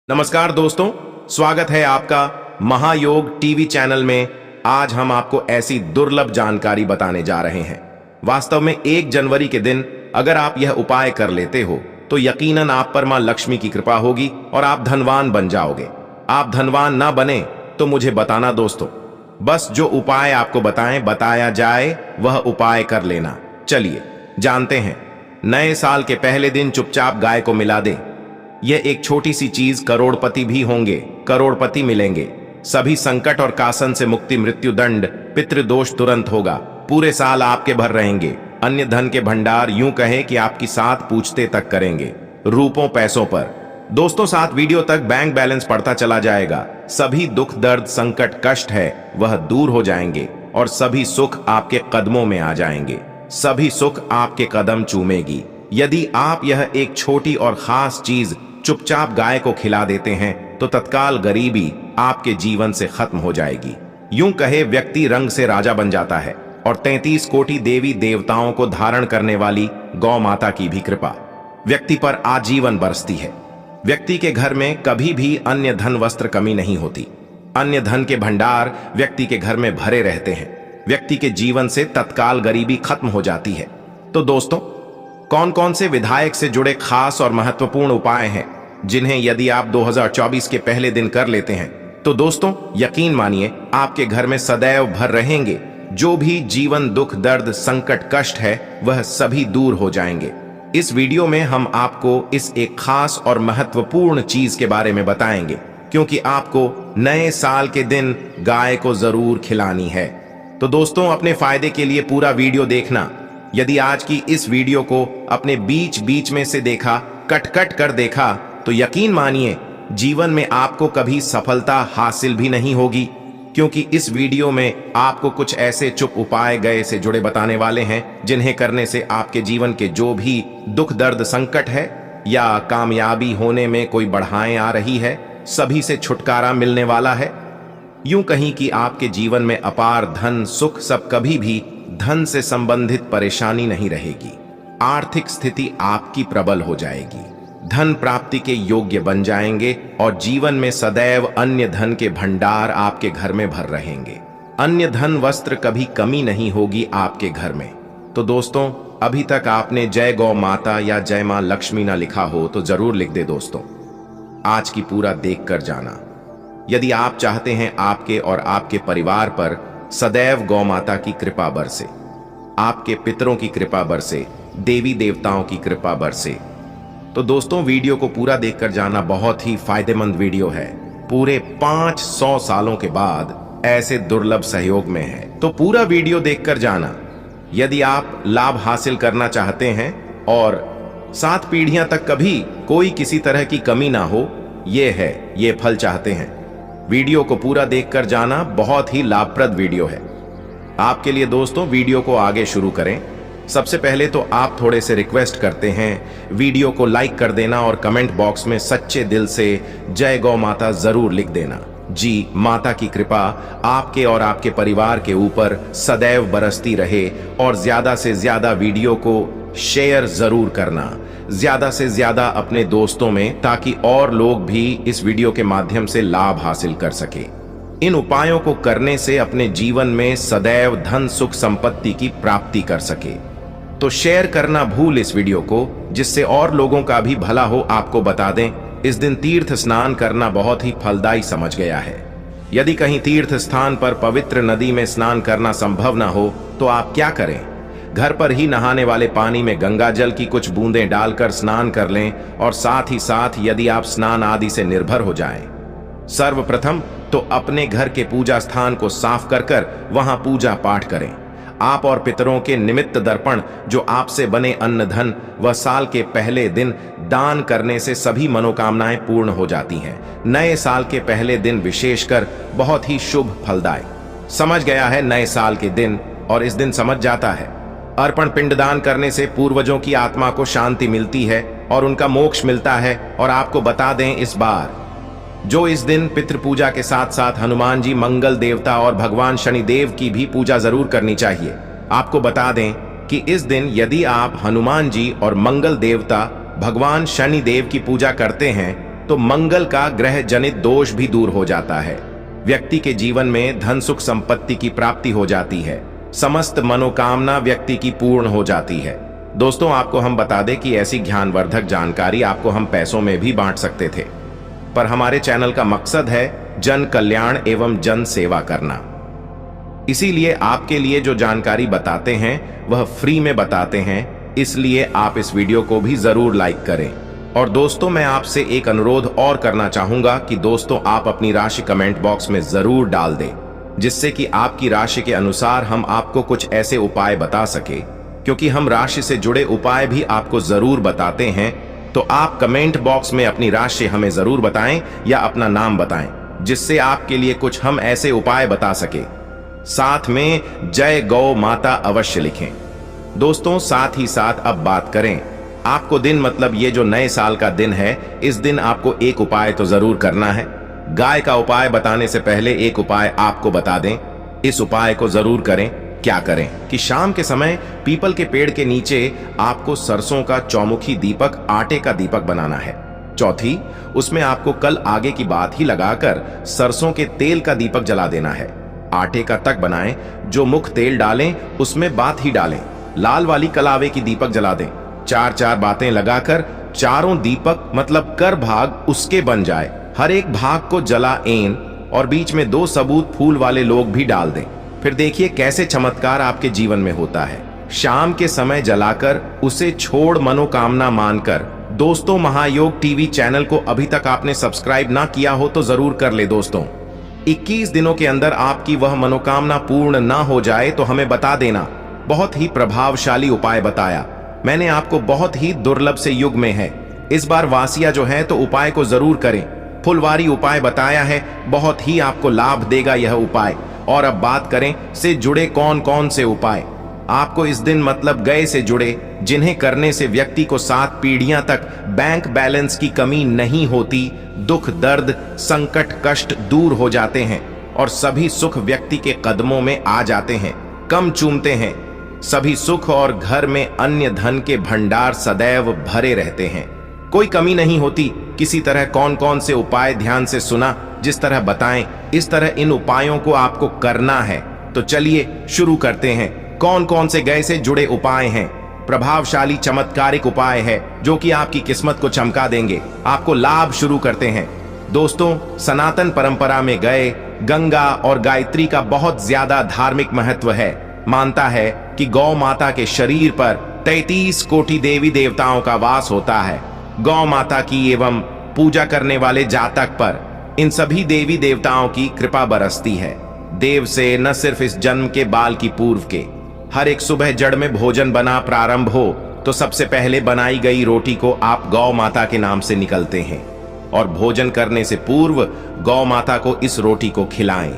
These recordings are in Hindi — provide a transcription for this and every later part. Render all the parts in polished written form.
नमस्कार दोस्तों, स्वागत है आपका महायोग टीवी चैनल में। आज हम आपको ऐसी दुर्लभ जानकारी बताने जा रहे हैं। वास्तव में 1 जनवरी के दिन अगर आप यह उपाय कर लेते हो तो यकीनन आप पर मां लक्ष्मी की कृपा होगी और आप धनवान बन जाओगे। आप धनवान ना बने तो मुझे बताना दोस्तों, बस जो उपाय आपको बताया जाए वह उपाय कर लेना। चलिए जानते हैं। नए साल के पहले दिन चुपचाप गाय को मिला दें। यह एक छोटी सी चीज करोड़पति भी होंगे, करोड़पति मिलेंगे। सभी संकट और कासन से मुक्ति, मृत्यु दंड, पितृदोष तुरंत होगा। पूरे साल आपके भर रहेंगे। अन्य धन के भंडार यूं कहें कि आपकी साथ पूछते तक करेंगे, रूपों पैसों पर। दोस्तों 7 वीडियो तक बैंक बैलेंस बढ़ता चला जाएगा। सभी दुख दर्द संकट कष्ट है वह दूर हो जाएंगे और सभी सुख आपके कदमों में आ जाएंगे। सभी सुख आपके कदम चूमेगी यदि आप यह एक छोटी और खास चीज चुपचाप गाय को खिला देते हैं तो तत्काल गरीबी आपके जीवन से खत्म हो जाएगी। यूं कहे व्यक्ति रंग से राजा बन जाता है और 33 कोटि देवी देवताओं को धारण करने वाली गौ माता की भी कृपा व्यक्ति पर आजीवन बरसती है। व्यक्ति के घर में कभी भी अन्य धन वस्त्र कमी नहीं होती। अन्य धन के भंडार व्यक्ति के घर में भरे रहते हैं। व्यक्ति के जीवन से तत्काल गरीबी खत्म हो जाती है। तो दोस्तों, कौन कौन से विधायक से जुड़े खास और महत्वपूर्ण उपाय हैं जिन्हें यदि आप 2024 के पहले दिन कर लेते हैं तो दोस्तों यकीन मानिए आपके घर में सदैव भर रहेंगे। जो भी जीवन दुख दर्द संकट कष्ट है वह सभी दूर हो जाएंगे। इस वीडियो में हम आपको इस एक खास और महत्वपूर्ण चीज के बारे में बताएंगे, क्योंकि आपको नए साल के दिन गाय को जरूर खिलानी है। तो दोस्तों अपने फायदे के लिए पूरा वीडियो देखना। यदि आज की इस वीडियो को अपने बीच बीच में से देखा, कट कर देखा, तो यकीन मानिए जीवन में आपको कभी सफलता हासिल भी नहीं होगी, क्योंकि इस वीडियो में आपको कुछ ऐसे चुप उपाय गए से जुड़े बताने वाले हैं जिन्हें करने से आपके जीवन के जो भी दुख दर्द संकट है या कामयाबी होने में कोई बढ़ाएं आ रही है, सभी से छुटकारा मिलने वाला है। यूं कहीं कि आपके जीवन में अपार धन सुख सब, कभी भी धन से संबंधित परेशानी नहीं रहेगी। आर्थिक स्थिति आपकी प्रबल हो जाएगी। धन प्राप्ति के योग्य बन जाएंगे और जीवन में सदैव अन्य धन के भंडार आपके घर में भर रहेंगे। अन्य धन वस्त्र कभी कमी नहीं होगी आपके घर में। तो दोस्तों अभी तक आपने जय गौ माता या जय मां लक्ष्मी ना लिखा हो तो जरूर लिख दे दोस्तों। आज की पूरा देख कर जाना। यदि आप चाहते हैं आपके और आपके परिवार पर सदैव गौ माता की कृपा बरसे, आपके पितरों की कृपा बरसे, देवी देवताओं की कृपा बरसे, तो दोस्तों वीडियो को पूरा देखकर जाना। बहुत ही फायदेमंद वीडियो है। पूरे 500 सालों के बाद ऐसे दुर्लभ सहयोग में है, तो पूरा वीडियो देखकर जाना। यदि आप लाभ हासिल करना चाहते हैं और 7 पीढ़ियां तक कभी कोई किसी तरह की कमी ना हो, ये फल चाहते हैं, वीडियो को पूरा देखकर जाना। बहुत ही लाभप्रद वीडियो है आपके लिए दोस्तों। वीडियो को आगे शुरू करें। सबसे पहले तो आप थोड़े से रिक्वेस्ट करते हैं, वीडियो को लाइक कर देना और कमेंट बॉक्स में सच्चे दिल से जय गौ माता जरूर लिख देना। जी, माता की कृपा आपके और आपके परिवार के ऊपर सदैव बरसती रहे और ज्यादा से ज्यादा वीडियो को शेयर जरूर करना, ज्यादा से ज्यादा अपने दोस्तों में, ताकि और लोग भी इस वीडियो के माध्यम से लाभ हासिल कर सके। इन उपायों को करने से अपने जीवन में सदैव धन सुख संपत्ति की प्राप्ति कर सके। तो शेयर करना भूल इस वीडियो को, जिससे और लोगों का भी भला हो। आपको बता दें, इस दिन तीर्थ स्नान करना बहुत ही फलदायी समझ गया है। यदि कहीं तीर्थ स्थान पर पवित्र नदी में स्नान करना संभव ना हो तो आप क्या करें, घर पर ही नहाने वाले पानी में गंगा जल की कुछ बूंदें डालकर स्नान कर लें। और साथ ही साथ यदि आप स्नान आदि से निर्भर हो जाएं, सर्वप्रथम तो अपने घर के पूजा स्थान को साफ कर वहां पूजा पाठ करें। आप और पितरों के निमित्त दर्पण जो आपसे बने अन्न धन व साल के पहले दिन दान करने से सभी मनोकामनाएं पूर्ण हो जाती हैं। नए साल के पहले दिन विशेषकर बहुत ही शुभ फलदायी समझ गया है नए साल के दिन, और इस दिन समझ जाता है अर्पण पिंडदान करने से पूर्वजों की आत्मा को शांति मिलती है और उनका मोक्ष मिलता है। और आपको बता दें इस बार जो इस दिन पितृ पूजा के साथ साथ हनुमान जी, मंगल देवता और भगवान शनिदेव की भी पूजा जरूर करनी चाहिए। आपको बता दें कि इस दिन यदि आप हनुमान जी और मंगल देवता भगवान शनिदेव की पूजा करते हैं तो मंगल का ग्रह जनित दोष भी दूर हो जाता है। व्यक्ति के जीवन में धन सुख संपत्ति की प्राप्ति हो जाती है। समस्त मनोकामना व्यक्ति की पूर्ण हो जाती है। दोस्तों, आपको हम बता दें कि ऐसी ज्ञानवर्धक जानकारी आपको हम पैसों में भी बांट सकते थे, पर हमारे चैनल का मकसद है जन कल्याण एवं जन सेवा करना। इसीलिए आपके लिए जो जानकारी बताते हैं वह फ्री में बताते हैं, इसलिए आप इस वीडियो को भी जरूर लाइक करें। और दोस्तों, मैं आपसे एक अनुरोध और करना चाहूंगा कि दोस्तों आप अपनी राशि कमेंट बॉक्स में जरूर डाल दें, जिससे कि आपकी राशि के अनुसार हम आपको कुछ ऐसे उपाय बता सके, क्योंकि हम राशि से जुड़े उपाय भी आपको जरूर बताते हैं। तो आप कमेंट बॉक्स में अपनी राशि हमें जरूर बताएं या अपना नाम बताएं, जिससे आपके लिए कुछ हम ऐसे उपाय बता सके। साथ में जय गौ माता अवश्य लिखें। दोस्तों, साथ ही साथ अब बात करें आपको दिन, मतलब ये जो नए साल का दिन है, इस दिन आपको एक उपाय तो जरूर करना है। गाय का उपाय बताने से पहले एक उपाय आपको बता दें, इस उपाय को जरूर करें। क्या करें कि शाम के समय पीपल के पेड़ के नीचे आपको सरसों का चौमुखी दीपक, आटे का दीपक बनाना है। चौथी, उसमें आपको कल आगे की बात ही लगाकर सरसों के तेल का दीपक जला देना है। आटे का तक बनाएं, जो मुख तेल डालें उसमें बात ही डालें। लाल वाली कलावे की दीपक जला दें। चार चार बातें लगाकर चारों दीपक, मतलब कर भाग उसके बन जाए। हर एक भाग को जला एन और बीच में 2 सबूत फूल वाले लोग भी डाल दें। फिर देखिए कैसे चमत्कार आपके जीवन में होता है। शाम के समय जलाकर उसे छोड़ मनोकामना मानकर। दोस्तों, महायोग टीवी चैनल को अभी तक आपने सब्सक्राइब ना किया हो तो जरूर कर ले। दोस्तों, 21 दिनों के अंदर आपकी वह मनोकामना पूर्ण ना हो जाए तो हमें बता देना। बहुत ही प्रभावशाली उपाय बताया मैंने आपको, बहुत ही दुर्लभ से युग में है। इस बार वासिया जो है तो उपाय को जरूर करें। फुलवारी उपाय बताया है, बहुत ही आपको लाभ देगा यह उपाय। और अब बात करें से जुड़े कौन कौन से उपाय आपको इस दिन, मतलब गए से जुड़े, जिन्हें करने से व्यक्ति को 7 पीढ़ियां तक बैंक बैलेंस की कमी नहीं होती। दुख दर्द संकट कष्ट दूर हो जाते हैं और सभी सुख व्यक्ति के कदमों में आ जाते हैं, कम चूमते हैं। सभी सुख और घर में अन्य धन के भंडार सदैव भरे रहते हैं, कोई कमी नहीं होती। किसी तरह कौन कौन से उपाय ध्यान से सुना, जिस तरह बताएं इस तरह इन उपायों को आपको करना है। तो चलिए शुरू करते हैं। कौन कौन से गए से जुड़े उपाय हैं? प्रभावशाली चमत्कारिक उपाय है जो कि आपकी किस्मत को चमका देंगे, आपको लाभ। शुरू करते हैं। दोस्तों, सनातन परंपरा में गए, गंगा और गायत्री का बहुत ज्यादा धार्मिक महत्व है। मानता है कि गौ माता के शरीर पर 33 कोटि देवी देवताओं का वास होता है। गौ माता की एवं पूजा करने वाले जातक पर इन सभी देवी देवताओं की कृपा बरसती है। देव से न सिर्फ इस जन्म के बाल की पूर्व के, हर एक सुबह जड़ में भोजन बना प्रारंभ हो तो सबसे पहले बनाई गई रोटी को आप गौ माता के नाम से निकलते हैं और भोजन करने से पूर्व गौ माता को इस रोटी को खिलाएं।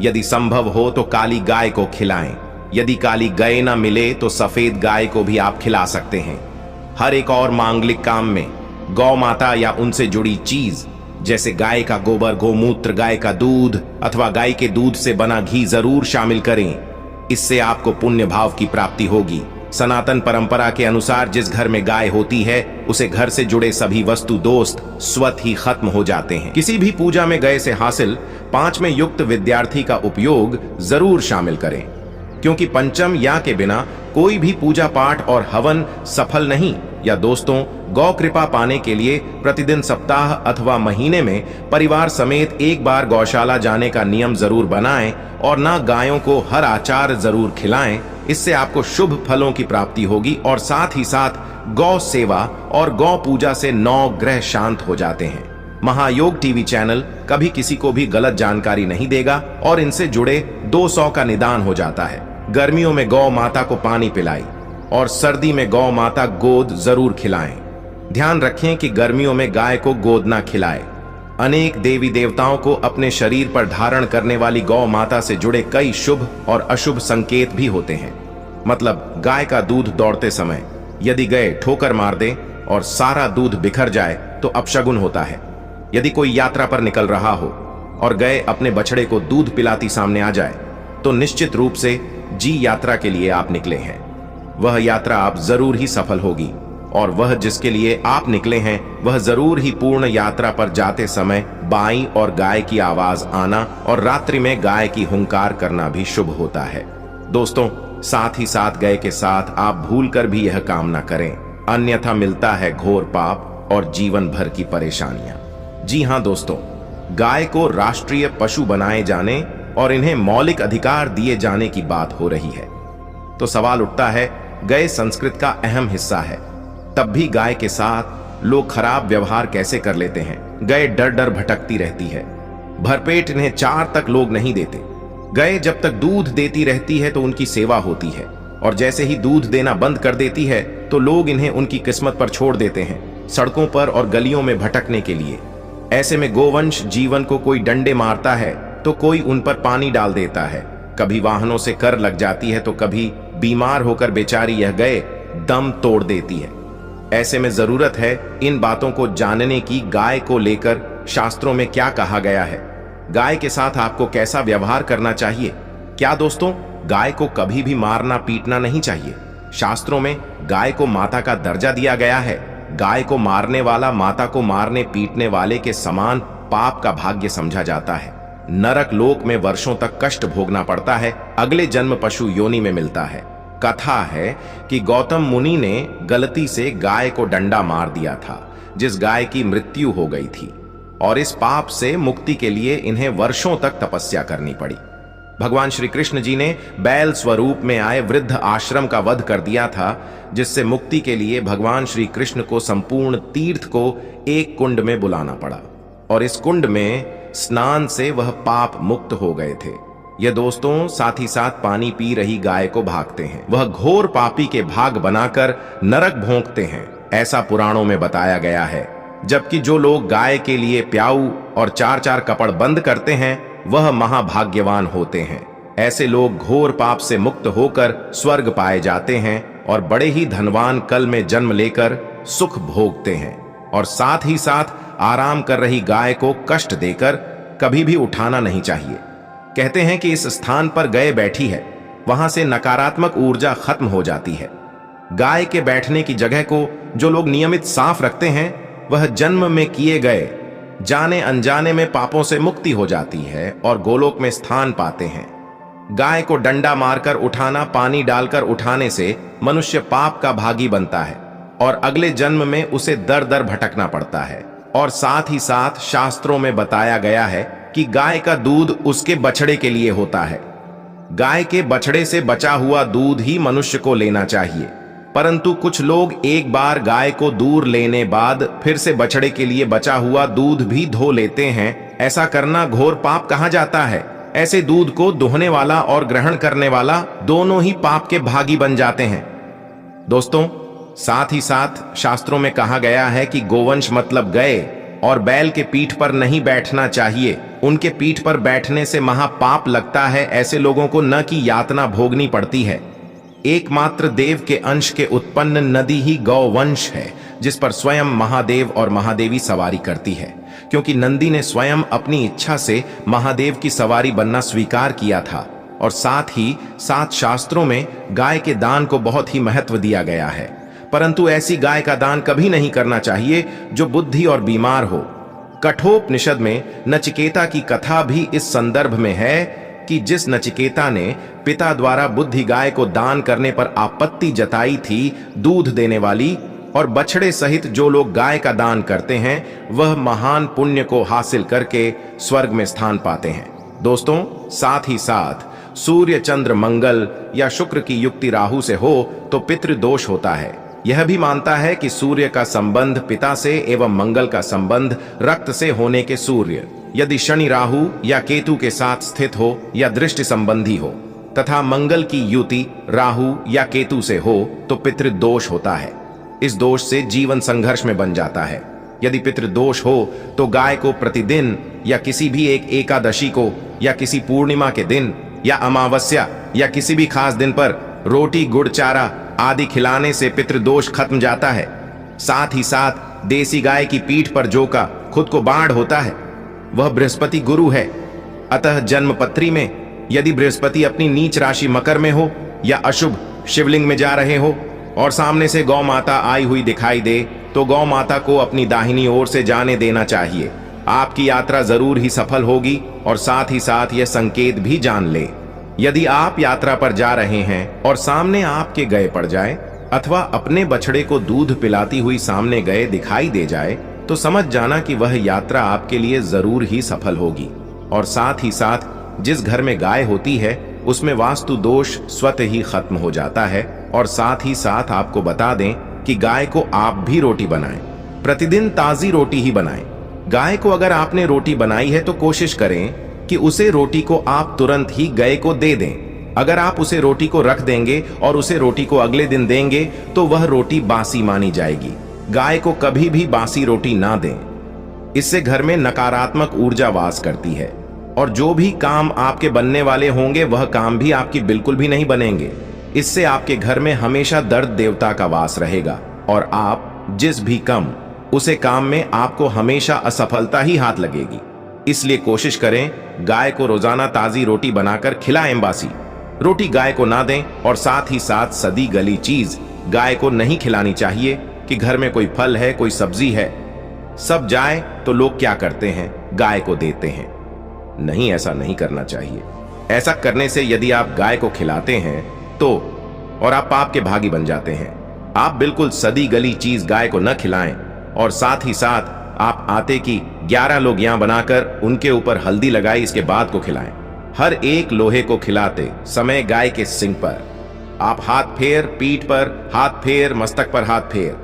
यदि संभव हो तो काली गाय को खिलाएं। यदि काली गाय ना मिले तो सफेद गाय को भी आप खिला सकते हैं। हर एक और मांगलिक काम में गौ माता या उनसे जुड़ी चीज, जैसे गाय का गोबर, गोमूत्र, गाय का दूध अथवा गाय के दूध से बना घी जरूर शामिल करें। इससे आपको पुण्य भाव की प्राप्ति होगी। सनातन परंपरा के अनुसार जिस घर में गाय होती है उसे घर से जुड़े सभी वस्तु दोस्त स्वतः ही खत्म हो जाते हैं। किसी भी पूजा में गए से हासिल 5 में युक्त विद्यार्थी का उपयोग जरूर शामिल करें, क्योंकि पंचम या के बिना कोई भी पूजा पाठ और हवन सफल नहीं। या दोस्तों, गौ कृपा पाने के लिए प्रतिदिन सप्ताह अथवा महीने में परिवार समेत एक बार गौशाला जाने का नियम जरूर बनाएं और ना गायों को हर आचार जरूर खिलाएं। इससे आपको शुभ फलों की प्राप्ति होगी और साथ ही साथ गौ सेवा और गौ पूजा से 9 ग्रह शांत हो जाते हैं। महायोग टीवी चैनल कभी किसी को भी गलत जानकारी नहीं देगा और इनसे जुड़े 200 का निदान हो जाता है। गर्मियों में गौ माता को पानी पिलाई और सर्दी में गौ माता गोद जरूर खिलाएं। ध्यान रखें कि गर्मियों में गाय को गोद ना खिलाएं। अनेक देवी देवताओं को अपने शरीर पर धारण करने वाली गौ माता से जुड़े कई शुभ और अशुभ संकेत भी होते हैं। मतलब गाय का दूध दौड़ते समय यदि गाय ठोकर मार दे और सारा दूध बिखर जाए तो अपशगुन होता है। यदि कोई यात्रा पर निकल रहा हो और गाय अपने बछड़े को दूध पिलाती सामने आ जाए तो निश्चित रूप से जी यात्रा के लिए आप निकले हैं। वह यात्रा आप जरूर ही सफल होगी और वह जिसके लिए आप निकले हैं वह जरूर ही पूर्ण यात्रा पर जाते समय बाई और गाय की आवाज आना और रात्रि में गाय की हुंकार करना भी शुभ होता है। दोस्तों, साथ ही साथ गए के साथ आप भूलकर भी यह काम ना करें, अन्यथा मिलता है घोर पाप और जीवन भर की परेशानियां। जी हां दोस्तों, गाय को राष्ट्रीय पशु बनाए जाने और इन्हें मौलिक अधिकार दिए जाने की बात हो रही है, तो सवाल उठता है, गाय संस्कृत का अहम हिस्सा है, तब भी गाय के साथ लोग खराब व्यवहार कैसे कर लेते हैं। गाय डर डर भटकती रहती है, भरपेट इन्हें 4 तक लोग नहीं देते। गाय जब तक दूध देती रहती है तो उनकी सेवा होती है, और जैसे ही दूध देना बंद कर देती है तो लोग इन्हें उनकी किस्मत पर छोड़ देते हैं, सड़कों पर और गलियों में भटकने के लिए। ऐसे में गोवंश जीवन को कोई डंडे मारता है तो कोई उन पर पानी डाल देता है, कभी वाहनों से कर लग जाती है तो कभी बीमार होकर बेचारी यह गाय दम तोड़ देती है। ऐसे में जरूरत है इन बातों को जानने की, गाय को लेकर शास्त्रों में क्या कहा गया है, गाय के साथ आपको कैसा व्यवहार करना चाहिए। क्या दोस्तों, गाय को कभी भी मारना पीटना नहीं चाहिए। शास्त्रों में गाय को माता का दर्जा दिया गया है। गाय को मारने वाला माता को मारने पीटने वाले के समान पाप का भाग्य समझा जाता है। नरक लोक में वर्षों तक कष्ट भोगना पड़ता है, अगले जन्म पशु योनि में मिलता है। कथा है कि गौतम मुनि ने गलती से गाय को डंडा मार दिया था, जिस गाय की मृत्यु हो गई थी, और इस पाप से मुक्ति के लिए इन्हें वर्षों तक तपस्या करनी पड़ी। भगवान श्री कृष्ण जी ने बैल स्वरूप में आए वृद्ध आश्रम का वध कर दिया था, जिससे मुक्ति के लिए भगवान श्री कृष्ण को संपूर्ण तीर्थ को एक कुंड में बुलाना पड़ा, और इस कुंड में स्नान से वह पाप मुक्त हो गए थे। ये दोस्तों, साथ ही साथ पानी पी रही गाय को भागते हैं, वह घोर पापी के भाग बनाकर नरक भोंकते हैं, ऐसा पुराणों में बताया गया है। जबकि जो लोग गाय के लिए प्याऊ और 4-4 कपड़ बंद करते हैं वह महाभाग्यवान होते हैं। ऐसे लोग घोर पाप से मुक्त होकर स्वर्ग पाए जाते हैं और बड़े ही धनवान कल में जन्म लेकर सुख भोगते हैं। और साथ ही साथ आराम कर रही गाय को कष्ट देकर कभी भी उठाना नहीं चाहिए। कहते हैं कि इस स्थान पर गाय बैठी है, वहां से नकारात्मक ऊर्जा खत्म हो जाती है। गाय के बैठने की जगह को जो लोग नियमित साफ रखते हैं वह जन्म में किए गए जाने अनजाने में पापों से मुक्ति हो जाती है और गोलोक में स्थान पाते हैं। गाय को डंडा मारकर उठाना, पानी डालकर उठाने से मनुष्य पाप का भागी बनता है और अगले जन्म में उसे दर दर भटकना पड़ता है। और साथ ही साथ शास्त्रों में बताया गया है कि गाय का दूध उसके बछड़े के लिए होता है। गाय के बछड़े से बचा हुआ दूध ही मनुष्य को लेना चाहिए, परंतु कुछ लोग एक बार गाय को दूर लेने बाद फिर से बछड़े के लिए बचा हुआ दूध भी धो लेते हैं। ऐसा करना घोर पाप कहा जाता है। ऐसे दूध को दुहने वाला और ग्रहण करने वाला दोनों ही पाप के भागी बन जाते हैं। दोस्तों, साथ ही साथ शास्त्रों में कहा गया है कि गोवंश मतलब गाय और बैल के पीठ पर नहीं बैठना चाहिए। उनके पीठ पर बैठने से महापाप लगता है। ऐसे लोगों को न की यातना भोगनी पड़ती है। एकमात्र देव के अंश के उत्पन्न नदी ही गौवंश है, जिस पर स्वयं महादेव और महादेवी सवारी करती है, क्योंकि नंदी ने स्वयं अपनी इच्छा से महादेव की सवारी बनना स्वीकार किया था। और साथ ही साथ शास्त्रों में गाय के दान को बहुत ही महत्व दिया गया है, परंतु ऐसी गाय का दान कभी नहीं करना चाहिए जो बुद्धि और बीमार हो। कठोपनिषद में नचिकेता की कथा भी इस संदर्भ में है कि जिस नचिकेता ने पिता द्वारा बुद्धि गाय को दान करने पर आपत्ति जताई थी, दूध देने वाली, और बछड़े सहित जो लोग गाय का दान करते हैं वह महान पुण्य को हासिल करके स्वर्ग में स्थान पाते हैं। दोस्तों, साथ ही साथ सूर्य, चंद्र, मंगल या शुक्र की युक्ति राहु से हो तो पितृदोष होता है। यह भी मानता है कि सूर्य का संबंध पिता से एवं मंगल का संबंध रक्त से होने के सूर्य, यदि शनि राहु या केतु के साथ स्थित हो या दृष्टि संबंधी हो, तथा मंगल की युति राहु या केतु से हो तो पितृदोष होता है। इस दोष से जीवन संघर्ष में बन जाता है। यदि पितृदोष हो तो गाय को प्रतिदिन या किसी भी एक एकादशी को या किसी पूर्णिमा के दिन या अमावस्या या किसी भी खास दिन पर रोटी, गुड़, चारा आदि खिलाने से पितृदोष खत्म जाता है। साथ ही साथ देसी गाय की पीठ पर जो का खुद को बाढ़ होता है वह बृहस्पति गुरु है। अतः जन्मपत्री में यदि बृहस्पति अपनी नीच राशि मकर में हो या अशुभ शिवलिंग में जा रहे हो और सामने से गौ माता आई हुई दिखाई दे तो गौ माता को अपनी दाहिनी ओर से जाने देना चाहिए। आपकी यात्रा जरूर ही सफल होगी और साथ ही साथ यह संकेत भी जान ले, यदि आप यात्रा पर जा रहे हैं और सामने आपके गए पड़ जाए अथवा अपने बछड़े को दूध पिलाती हुई सामने गए दिखाई दे जाए तो समझ जाना कि वह यात्रा आपके लिए जरूर ही सफल होगी। और साथ ही साथ जिस घर में गाय होती है उसमें वास्तु दोष स्वतः ही खत्म हो जाता है। और साथ ही साथ आपको बता दें कि गाय को आप भी रोटी बनाएं, प्रतिदिन ताजी रोटी ही बनाएं। गाय को अगर आपने रोटी बनाई है तो कोशिश करें कि उसे रोटी को आप तुरंत ही गाय को दे दें। अगर आप उसे रोटी को रख देंगे और उसे रोटी को अगले दिन देंगे तो वह रोटी बासी मानी जाएगी। गाय को कभी भी बासी रोटी ना दें, इससे घर में नकारात्मक ऊर्जा वास करती है और जो भी काम आपके बनने वाले होंगे वह काम भी आपकी बिल्कुल भी नहीं बनेंगे। इससे आपके घर में हमेशा दर्द देवता का वास रहेगा और आप जिस भी उसे काम में आपको हमेशा असफलता ही हाथ लगेगी। इसलिए कोशिश करें गाय को रोजाना ताजी रोटी बनाकर खिलाएं। बासी रोटी गाय को ना दें और साथ ही साथ सदी गली चीज गाय को नहीं खिलानी चाहिए कि घर में कोई फल है, कोई सब्जी है, सब जाए तो लोग क्या करते हैं, गाय को देते हैं। नहीं, ऐसा नहीं करना चाहिए। ऐसा करने से यदि आप गाय को खिलाते हैं तो और आप पाप के भागी बन जाते हैं। आप बिल्कुल सदी गली चीज गाय को न खिलाएं और साथ ही साथ आप आटे की 11 लोगियां बनाकर उनके ऊपर हल्दी लगाई, इसके बाद को खिलाएं। हर एक लोहे को खिलाते समय गाय के सिंग पर आप हाथ फेर, पीठ पर हाथ फेर, मस्तक पर हाथ फेर,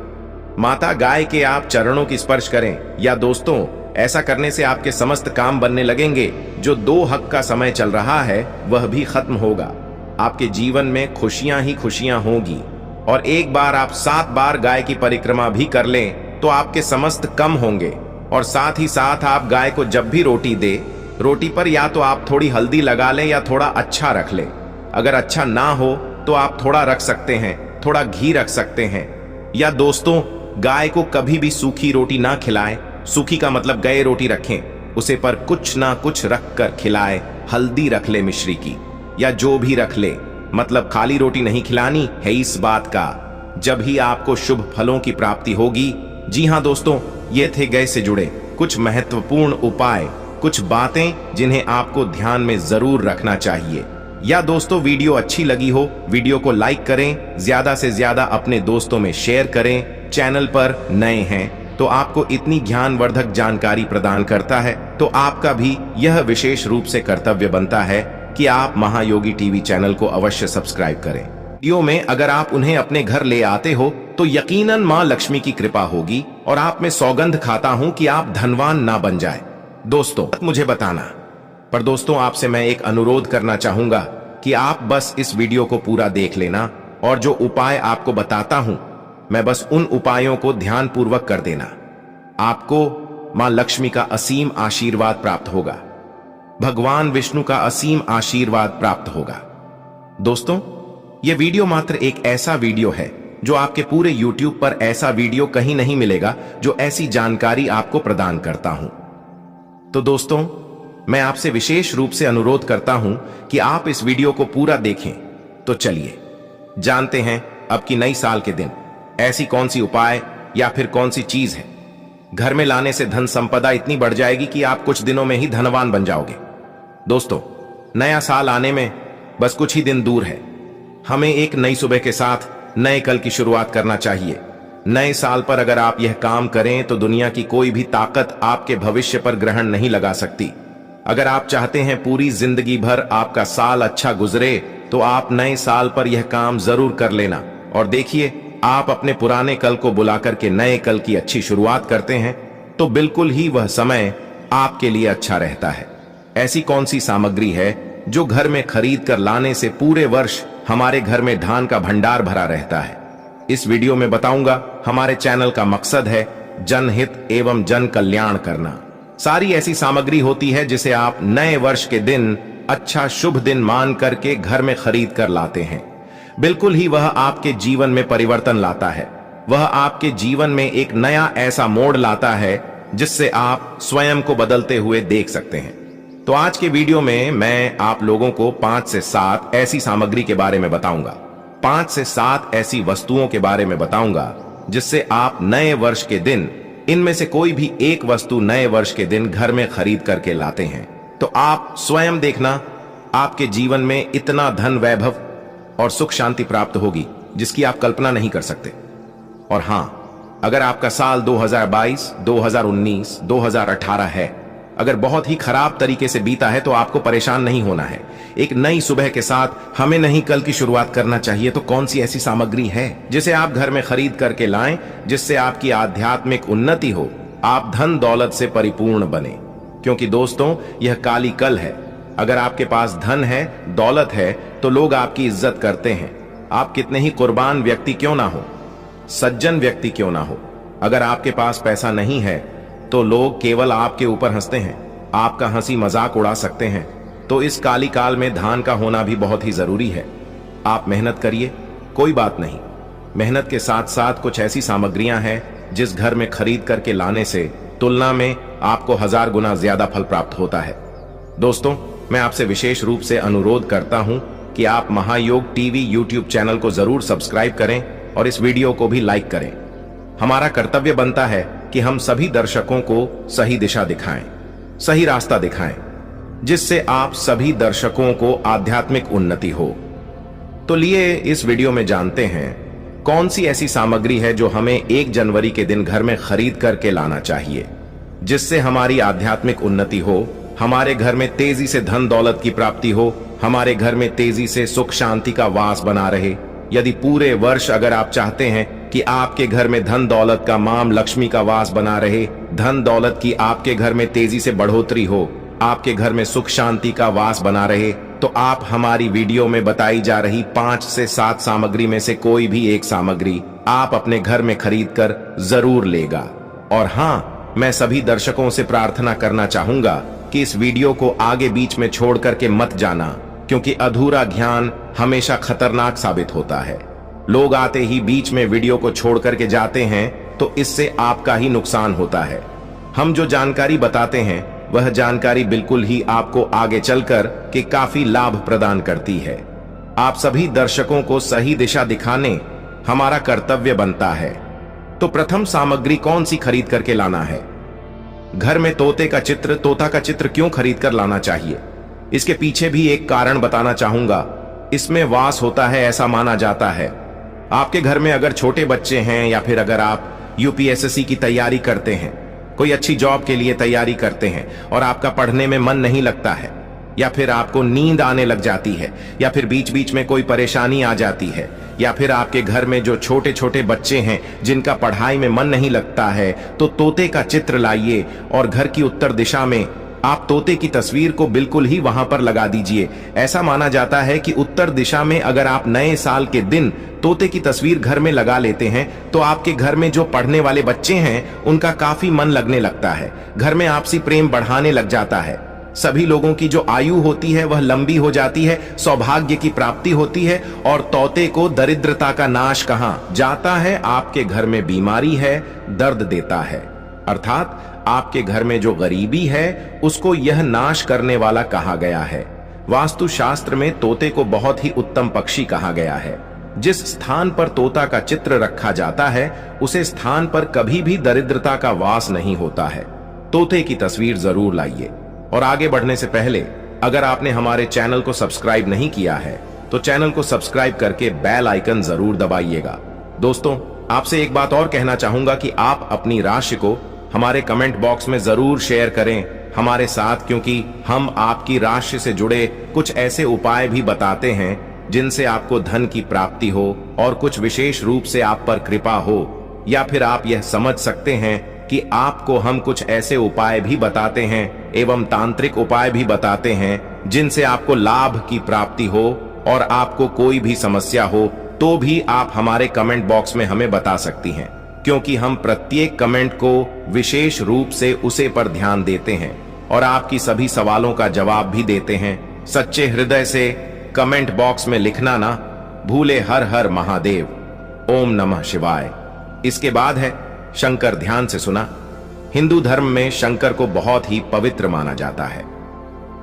माता गाय के आप चरणों की स्पर्श करें। या दोस्तों, ऐसा करने से आपके समस्त काम बनने लगेंगे। जो 2 हक का समय चल रहा है वह भी खत्म होगा। आपके जीवन में खुशियां ही खुशियां होगी। और एक बार आप 7 बार गाय की परिक्रमा भी कर लें तो आपके समस्त कम होंगे। और साथ ही साथ आप गाय को जब भी रोटी दे, रोटी पर या तो आप थोड़ी हल्दी लगा लें या थोड़ा अच्छा रख लें। अगर अच्छा ना हो तो आप थोड़ा रख सकते हैं, थोड़ा घी रख सकते हैं। या दोस्तों, गाय को कभी भी सूखी रोटी ना खिलाएं। सूखी का मतलब गए रोटी रखें, उसे पर कुछ ना कुछ रख कर खिलाए। हल्दी रख ले मिश्री की या जो भी रख ले, मतलब खाली रोटी नहीं खिलानी है। इस बात का जब ही आपको शुभ फलों की प्राप्ति होगी। जी हाँ दोस्तों, ये थे गए से जुड़े कुछ महत्वपूर्ण उपाय, कुछ बातें जिन्हें आपको ध्यान में जरूर रखना चाहिए। या दोस्तों, वीडियो अच्छी लगी हो, वीडियो को लाइक करें, ज्यादा से ज्यादा अपने दोस्तों में शेयर करें। चैनल पर नए हैं तो आपको इतनी ज्ञानवर्धक जानकारी प्रदान करता है तो आपका भी यह विशेष रूप से कर्तव्य बनता है कि आप महायोगी टीवी चैनल को अवश्य सब्सक्राइब करें। वीडियो में अगर आप उन्हें अपने घर ले आते हो तो यकीनन मां लक्ष्मी की कृपा होगी और आप में सौगंध खाता हूं कि आप धनवान ना बन जाए। दोस्तों, मुझे बताना, पर दोस्तों आपसे मैं एक अनुरोध करना चाहूंगा कि आप बस इस वीडियो को पूरा देख लेना और जो उपाय आपको बताता हूं मैं बस उन उपायों को ध्यान पूर्वक कर देना। आपको मां लक्ष्मी का असीम आशीर्वाद प्राप्त होगा, भगवान विष्णु का असीम आशीर्वाद प्राप्त होगा। दोस्तों, यह वीडियो मात्र एक ऐसा वीडियो है जो आपके पूरे YouTube पर ऐसा वीडियो कहीं नहीं मिलेगा जो ऐसी जानकारी आपको प्रदान करता हूं। तो दोस्तों, मैं आपसे विशेष रूप से अनुरोध करता हूं कि आप इस वीडियो को पूरा देखें। तो चलिए जानते हैं अब की नई साल के दिन ऐसी कौन सी उपाय या फिर कौन सी चीज है घर में लाने से धन संपदा इतनी बढ़ जाएगी कि आप कुछ दिनों में ही धनवान बन जाओगे। दोस्तों, नया साल आने में बस कुछ ही दिन दूर है। हमें एक नई सुबह के साथ नए कल की शुरुआत करना चाहिए। नए साल पर अगर आप यह काम करें तो दुनिया की कोई भी ताकत आपके भविष्य पर ग्रहण नहीं लगा सकती। अगर आप चाहते हैं पूरी जिंदगी भर आपका साल अच्छा गुजरे तो आप नए साल पर यह काम जरूर कर लेना। और देखिए, आप अपने पुराने कल को बुलाकर के नए कल की अच्छी शुरुआत करते हैं तो बिल्कुल ही वह समय आपके लिए अच्छा रहता है। ऐसी कौन सी सामग्री है जो घर में खरीद कर लाने से पूरे वर्ष हमारे घर में धान का भंडार भरा रहता है? इस वीडियो में बताऊंगा। हमारे चैनल का मकसद है जनहित एवं जन कल्याण करना। सारी ऐसी सामग्री होती है जिसे आप नए वर्ष के दिन अच्छा शुभ दिन मान करके घर में खरीद कर लाते हैं। बिल्कुल ही वह आपके जीवन में परिवर्तन लाता है। वह आपके जीवन में एक नया ऐसा मोड़ लाता है जिससे आप स्वयं को बदलते हुए देख सकते हैं। तो आज के वीडियो में मैं आप लोगों को 5 से 7 ऐसी सामग्री के बारे में बताऊंगा 5 से 7 ऐसी वस्तुओं के बारे में बताऊंगा जिससे आप नए वर्ष के दिन इनमें से कोई भी एक वस्तु नए वर्ष के दिन घर में खरीद करके लाते हैं तो आप स्वयं देखना, आपके जीवन में इतना धन वैभव और सुख शांति प्राप्त होगी जिसकी आप कल्पना नहीं कर सकते। और हां, अगर आपका साल 2022, 2019, 2018 है, अगर बहुत ही खराब तरीके से बीता है तो आपको परेशान नहीं होना है। एक नई सुबह के साथ हमें नहीं कल की शुरुआत करना चाहिए। तो कौन सी ऐसी सामग्री है जिसे आप घर में खरीद करके लाएं जिससे आपकी आध्यात्मिक उन्नति हो, आप धन दौलत से परिपूर्ण बने? क्योंकि दोस्तों, यह काली कल है। अगर आपके पास धन है, दौलत है, तो लोग आपकी इज्जत करते हैं। आप कितने ही कुर्बान व्यक्ति क्यों ना हो, सज्जन व्यक्ति क्यों ना हो, अगर आपके पास पैसा नहीं है तो लोग केवल आपके ऊपर हंसते हैं, आपका हंसी मजाक उड़ा सकते हैं। तो इस काली काल में दान का होना भी बहुत ही जरूरी है। आप मेहनत करिए, कोई बात नहीं। मेहनत के साथ साथ कुछ ऐसी सामग्रियां हैं जिस घर में खरीद करके लाने से तुलना में आपको 1000 गुना ज्यादा फल प्राप्त होता है। दोस्तों, मैं आपसे विशेष रूप से अनुरोध करता हूं कि आप महायोग टीवी यूट्यूब चैनल को जरूर सब्सक्राइब करें और इस वीडियो को भी लाइक करें। हमारा कर्तव्य बनता है कि हम सभी दर्शकों को सही दिशा दिखाएं, सही रास्ता दिखाएं, जिससे आप सभी दर्शकों को आध्यात्मिक उन्नति हो। तो लिए इस वीडियो में जानते हैं कौन सी ऐसी सामग्री है जो हमें 1 जनवरी के दिन घर में खरीद करके लाना चाहिए जिससे हमारी आध्यात्मिक उन्नति हो, हमारे घर में तेजी से धन दौलत की प्राप्ति हो, हमारे घर में तेजी से सुख शांति का वास बना रहे। यदि पूरे वर्ष अगर आप चाहते हैं कि आपके घर में धन दौलत का माम लक्ष्मी का वास बना रहे, धन दौलत की आपके घर में तेजी से बढ़ोतरी हो, आपके घर में सुख शांति का वास बना रहे, तो आप हमारी वीडियो में बताई जा रही 5 से 7 सामग्री में से कोई भी एक सामग्री आप अपने घर में खरीद कर जरूर लेगा। और हां, मैं सभी दर्शकों से प्रार्थना करना चाहूंगा कि इस वीडियो को आगे बीच में छोड़ करके मत जाना, क्योंकि अधूरा ज्ञान हमेशा खतरनाक साबित होता है। लोग आते ही बीच में वीडियो को छोड़ करके जाते हैं तो इससे आपका ही नुकसान होता है। हम जो जानकारी बताते हैं वह जानकारी बिल्कुल ही आपको आगे चलकर के काफी लाभ प्रदान करती है। आप सभी दर्शकों को सही दिशा दिखाने हमारा कर्तव्य बनता है। तो प्रथम सामग्री कौन सी खरीद करके लाना है? घर में तोता का चित्र क्यों खरीद कर लाना चाहिए? इसके पीछे भी एक कारण बताना चाहूंगा। इसमें वास होता है ऐसा माना जाता है। आपके घर में अगर छोटे बच्चे हैं या फिर अगर आप यूपीएससी की तैयारी करते हैं, कोई अच्छी जॉब के लिए तैयारी करते हैं और आपका पढ़ने में मन नहीं लगता है, या फिर आपको नींद आने लग जाती है, या फिर बीच बीच में कोई परेशानी आ जाती है, या फिर आपके घर में जो छोटे छोटे बच्चे हैं जिनका पढ़ाई में मन नहीं लगता है, तो तोते का चित्र लाइए और घर की उत्तर दिशा में आप तोते की तस्वीर को बिल्कुल ही वहां पर लगा दीजिए। ऐसा माना जाता है कि उत्तर दिशा में अगर आप नए साल के दिन तोते की तस्वीर घर में लगा लेते हैं तो आपके घर में जो पढ़ने वाले बच्चे हैं उनका काफी मन लगने लगता है, घर में आपसी प्रेम बढ़ाने लग जाता है। सभी लोगों की जो आयु होती है वह लंबी हो जाती है, सौभाग्य की प्राप्ति होती है। और तोते को दरिद्रता का नाश कहां जाता है? आपके घर में बीमारी है, दर्द देता है, अर्थात आपके घर में जो गरीबी है उसको यह नाश करने वाला कहा गया है। वास्तुशास्त्र में तोते को बहुत ही उत्तम पक्षी कहा गया है। जिस स्थान पर तोता का चित्र रखा जाता है उसे स्थान पर कभी भी दरिद्रता का वास नहीं होता है। तोते की तस्वीर जरूर लाइए। और आगे बढ़ने से पहले अगर आपने हमारे चैनल को सब्सक्राइब नहीं किया है तो चैनल को सब्सक्राइब करके बेल आइकन जरूर दबाइएगा। दोस्तों, आपसे एक बात और कहना चाहूंगा कि आप अपनी राशि को हमारे कमेंट बॉक्स में जरूर शेयर करें हमारे साथ, क्योंकि हम आपकी राशि से जुड़े कुछ ऐसे उपाय भी बताते हैं जिनसे आपको धन की प्राप्ति हो और कुछ विशेष रूप से आप पर कृपा हो। या फिर आप यह समझ सकते हैं कि आपको हम कुछ ऐसे उपाय भी बताते हैं एवं तांत्रिक उपाय भी बताते हैं जिनसे आपको लाभ की प्राप्ति हो और आपको कोई भी समस्या हो तो भी आप हमारे कमेंट बॉक्स में हमें बता सकती हैं, क्योंकि हम प्रत्येक कमेंट को विशेष रूप से उसे पर ध्यान देते हैं और आपकी सभी सवालों का जवाब भी देते हैं। सच्चे हृदय से कमेंट बॉक्स में लिखना ना भूले। हर हर महादेव, ओम नमः शिवाय। इसके बाद है शंकर। ध्यान से सुना। हिंदू धर्म में शंकर को बहुत ही पवित्र माना जाता है।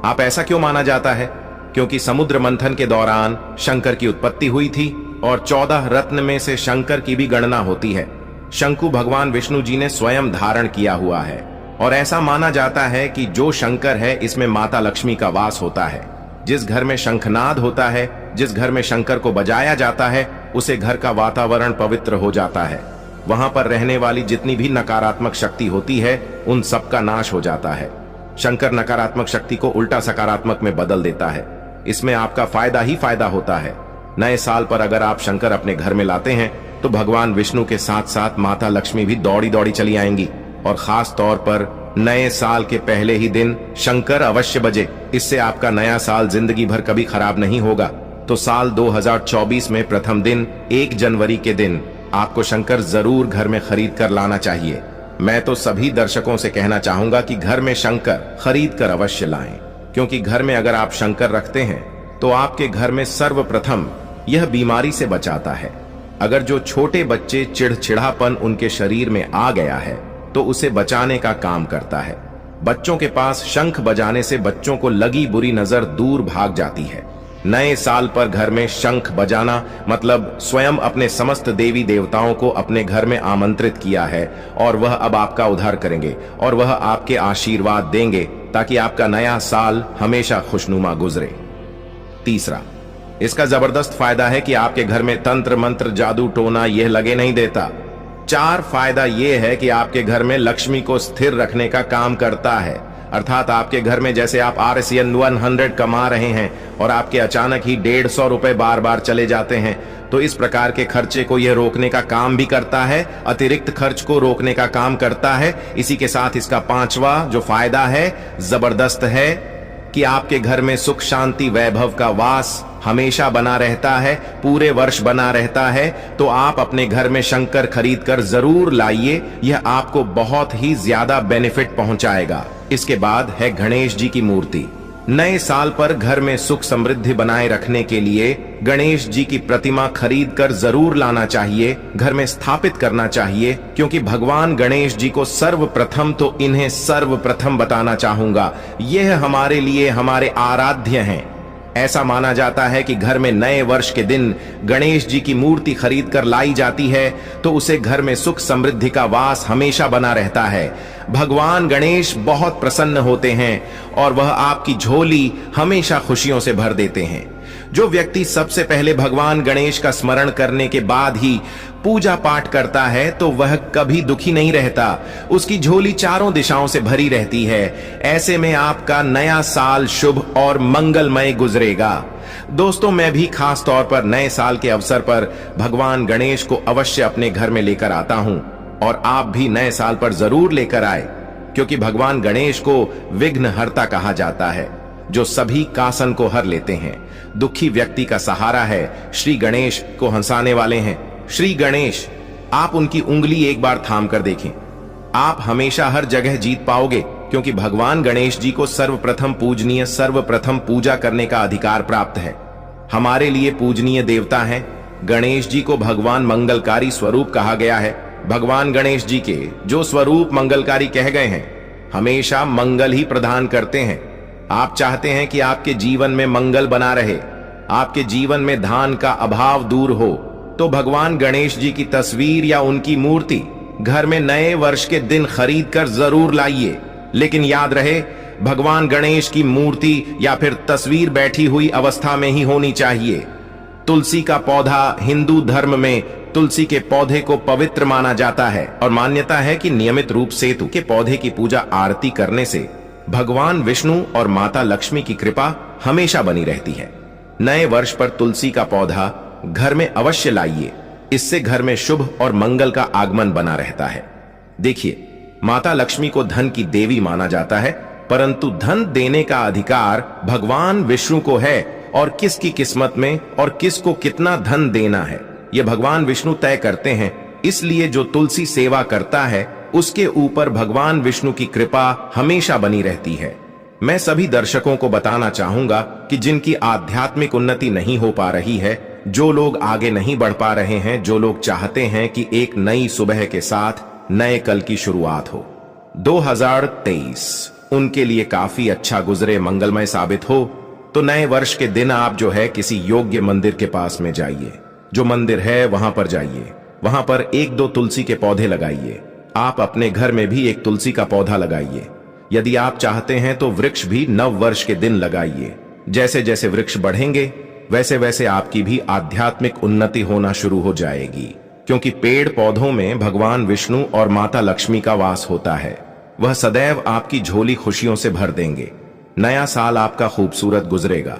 आप ऐसा क्यों माना जाता है? क्योंकि समुद्र मंथन के दौरान शंकर की उत्पत्ति हुई थी और 14 रत्न में से शंकर की भी गणना होती है। शंकु भगवान विष्णु जी ने स्वयं धारण किया हुआ है और ऐसा माना जाता है कि जो शंकर है इसमें माता लक्ष्मी का वास होता है। जिस घर में शंखनाद होता है, जिस घर में शंकर को बजाया जाता है, उसे घर का वातावरण पवित्र हो जाता है। वहां पर रहने वाली जितनी भी नकारात्मक शक्ति होती है उन सब का नाश हो जाता है। शंकर नकारात्मक शक्ति को उल्टा सकारात्मक में बदल देता है। इसमें आपका फायदा ही फायदा होता है। नए साल पर अगर आप शंकर अपने घर में लाते हैं तो भगवान विष्णु के साथ साथ माता लक्ष्मी भी दौड़ी दौड़ी चली आएंगी। और खास तौर पर नए साल के पहले ही दिन शंकर अवश्य बजे। इससे आपका नया साल जिंदगी भर कभी खराब नहीं होगा। तो साल 2024 में प्रथम दिन 1 जनवरी के दिन आपको शंकर जरूर घर में खरीद कर लाना चाहिए। मैं तो सभी दर्शकों से कहना चाहूंगा कि घर में शंकर खरीद कर अवश्य लाएं, क्योंकि घर में अगर आप शंकर रखते हैं तो आपके घर में सर्वप्रथम यह बीमारी से बचाता है। अगर जो छोटे बच्चे चिड़चिड़ापन उनके शरीर में आ गया है तो उसे बचाने का काम करता है। बच्चों के पास शंख बजाने से बच्चों को लगी बुरी नजर दूर भाग जाती है। नए साल पर घर में शंख बजाना मतलब स्वयं अपने समस्त देवी देवताओं को अपने घर में आमंत्रित किया है और वह अब आपका उद्धार करेंगे और वह आपके आशीर्वाद देंगे ताकि आपका नया साल हमेशा खुशनुमा गुजरे। तीसरा, इसका जबरदस्त फायदा है कि आपके घर में तंत्र मंत्र जादू टोना यह लगे नहीं देता। 4 फायदा यह है कि आपके घर में लक्ष्मी को स्थिर रखने का काम करता है। अर्थात आपके घर में जैसे आप RCN 100 कमा रहे हैं और आपके अचानक ही 150 रुपए बार बार चले जाते हैं, तो इस प्रकार के खर्चे को यह रोकने का काम भी करता है, अतिरिक्त खर्च को रोकने का काम करता है। इसी के साथ इसका 5वां जो फायदा है जबरदस्त है कि आपके घर में सुख शांति वैभव का वास हमेशा बना रहता है, पूरे वर्ष बना रहता है। तो आप अपने घर में शंकर खरीद कर जरूर लाइए, यह आपको बहुत ही ज्यादा बेनिफिट पहुंचाएगा। इसके बाद है गणेश जी की मूर्ति। नए साल पर घर में सुख समृद्धि बनाए रखने के लिए गणेश जी की प्रतिमा खरीद कर जरूर लाना चाहिए, घर में स्थापित करना चाहिए, क्योंकि भगवान गणेश जी को सर्वप्रथम तो इन्हें सर्वप्रथम बताना चाहूंगा, यह हमारे लिए हमारे आराध्य हैं। ऐसा माना जाता है कि घर में नए वर्ष के दिन गणेश जी की मूर्ति खरीद कर लाई जाती है तो उसे घर में सुख समृद्धि का वास हमेशा बना रहता है। भगवान गणेश बहुत प्रसन्न होते हैं और वह आपकी झोली हमेशा खुशियों से भर देते हैं। जो व्यक्ति सबसे पहले भगवान गणेश का स्मरण करने के बाद ही पूजा पाठ करता है तो वह कभी दुखी नहीं रहता, उसकी झोली चारों दिशाओं से भरी रहती है। ऐसे में आपका नया साल शुभ और मंगलमय गुजरेगा। दोस्तों, मैं भी खास तौर पर नए साल के अवसर पर भगवान गणेश को अवश्य अपने घर में लेकर आता हूं और आप भी नए साल पर जरूर लेकर आए, क्योंकि भगवान गणेश को विघ्नहर्ता कहा जाता है, जो सभी कासन को हर लेते हैं। दुखी व्यक्ति का सहारा है, श्री गणेश को हंसाने वाले हैं। श्री गणेश, आप उनकी उंगली एक बार थाम कर देखें, आप हमेशा हर जगह जीत पाओगे, क्योंकि भगवान गणेश जी को सर्वप्रथम पूजनीय, सर्वप्रथम पूजा करने का अधिकार प्राप्त है। हमारे लिए पूजनीय देवता हैं। गणेश जी को भगवान मंगलकारी स्वरूप कहा गया है। भगवान गणेश जी के जो स्वरूप मंगलकारी कह गए हैं, हमेशा मंगल ही प्रदान करते हैं। आप चाहते हैं कि आपके जीवन में मंगल बना रहे, आपके जीवन में धान का अभाव दूर हो, तो भगवान गणेश जी की तस्वीर या उनकी मूर्ति घर में नए वर्ष के दिन खरीद कर जरूर लाइए। लेकिन याद रहे, भगवान गणेश की मूर्ति या फिर तस्वीर बैठी हुई अवस्था में ही होनी चाहिए। तुलसी का पौधा, हिंदू धर्म में तुलसी के पौधे को पवित्र माना जाता है और मान्यता है कि नियमित रूप से सेतु के पौधे की पूजा आरती करने से भगवान विष्णु और माता लक्ष्मी की कृपा हमेशा बनी रहती है। नए वर्ष पर तुलसी का पौधा घर में अवश्य लाइए, इससे घर में शुभ और मंगल का आगमन बना रहता है। देखिए, माता लक्ष्मी को धन की देवी माना जाता है, परंतु धन देने का अधिकार भगवान विष्णु को है और किसकी किस्मत में और किसको कितना धन देना है, यह भगवान विष्णु तय करते हैं। इसलिए जो तुलसी सेवा करता है उसके ऊपर भगवान विष्णु की कृपा हमेशा बनी रहती है। मैं सभी दर्शकों को बताना चाहूंगा कि जिनकी आध्यात्मिक उन्नति नहीं हो पा रही है, जो लोग आगे नहीं बढ़ पा रहे हैं, जो लोग चाहते हैं कि एक नई सुबह के साथ नए कल की शुरुआत हो, 2023 उनके लिए काफी अच्छा गुजरे, मंगलमय साबित हो, तो नए वर्ष के दिन आप जो है किसी योग्य मंदिर के पास में जाइए, जो मंदिर है वहां पर जाइए, वहां पर एक दो तुलसी के पौधे लगाइए। आप अपने घर में भी एक तुलसी का पौधा लगाइए। यदि आप चाहते हैं तो वृक्ष भी नव वर्ष के दिन लगाइए। जैसे जैसे वृक्ष बढ़ेंगे वैसे वैसे आपकी भी आध्यात्मिक उन्नति होना शुरू हो जाएगी, क्योंकि पेड़ पौधों में भगवान विष्णु और माता लक्ष्मी का वास होता है। वह सदैव आपकी झोली खुशियों से भर देंगे। नया साल आपका खूबसूरत गुजरेगा।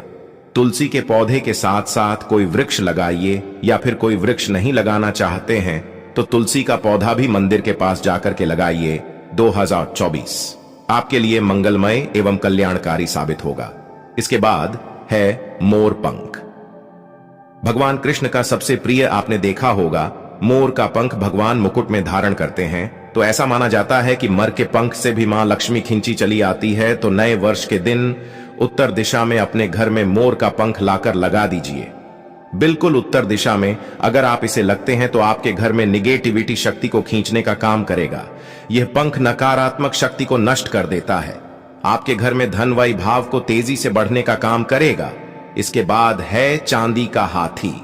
तुलसी के पौधे के साथ साथ कोई वृक्ष लगाइए, या फिर कोई वृक्ष नहीं लगाना चाहते हैं तो तुलसी का पौधा भी मंदिर के पास जाकर के लगाइए। 2024 आपके लिए मंगलमय एवं कल्याणकारी साबित होगा। इसके बाद है मोर पंख। भगवान कृष्ण का सबसे प्रिय आपने देखा होगा, मोर का पंख भगवान मुकुट में धारण करते हैं। तो ऐसा माना जाता है कि मर के पंख से भी मां लक्ष्मी खींची चली आती है। तो नए वर्ष के दिन उत्तर दिशा में अपने घर में मोर का पंख लाकर लगा दीजिए। बिल्कुल उत्तर दिशा में अगर आप इसे लगते हैं तो आपके घर में निगेटिविटी शक्ति को खींचने का काम करेगा। यह पंख नकारात्मक शक्ति को नष्ट कर देता है। आपके घर में धन वैभव को तेजी से बढ़ने का काम करेगा। इसके बाद है चांदी का हाथी।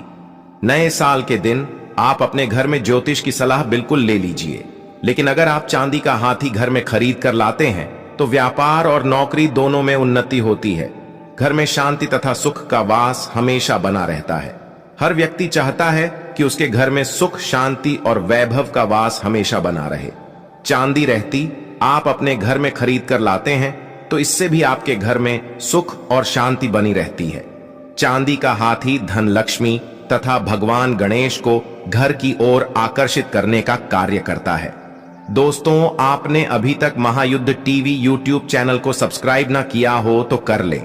नए साल के दिन आप अपने घर में ज्योतिष की सलाह बिल्कुल ले लीजिए, लेकिन अगर आप चांदी का हाथी घर में खरीद कर लाते हैं तो व्यापार और नौकरी दोनों में उन्नति होती है। घर में शांति तथा सुख का वास हमेशा बना रहता है। हर व्यक्ति चाहता है कि उसके घर में सुख, शांति और वैभव का वास हमेशा बना रहे। चांदी रहती आप अपने घर में खरीद कर लाते हैं तो इससे भी आपके घर में सुख और शांति बनी रहती है। चांदी का हाथी धन लक्ष्मी तथा भगवान गणेश को घर की ओर आकर्षित करने का कार्य करता है। दोस्तों, आपने अभी तक महायुद्ध टीवी यूट्यूब चैनल को सब्सक्राइब ना किया हो तो कर ले,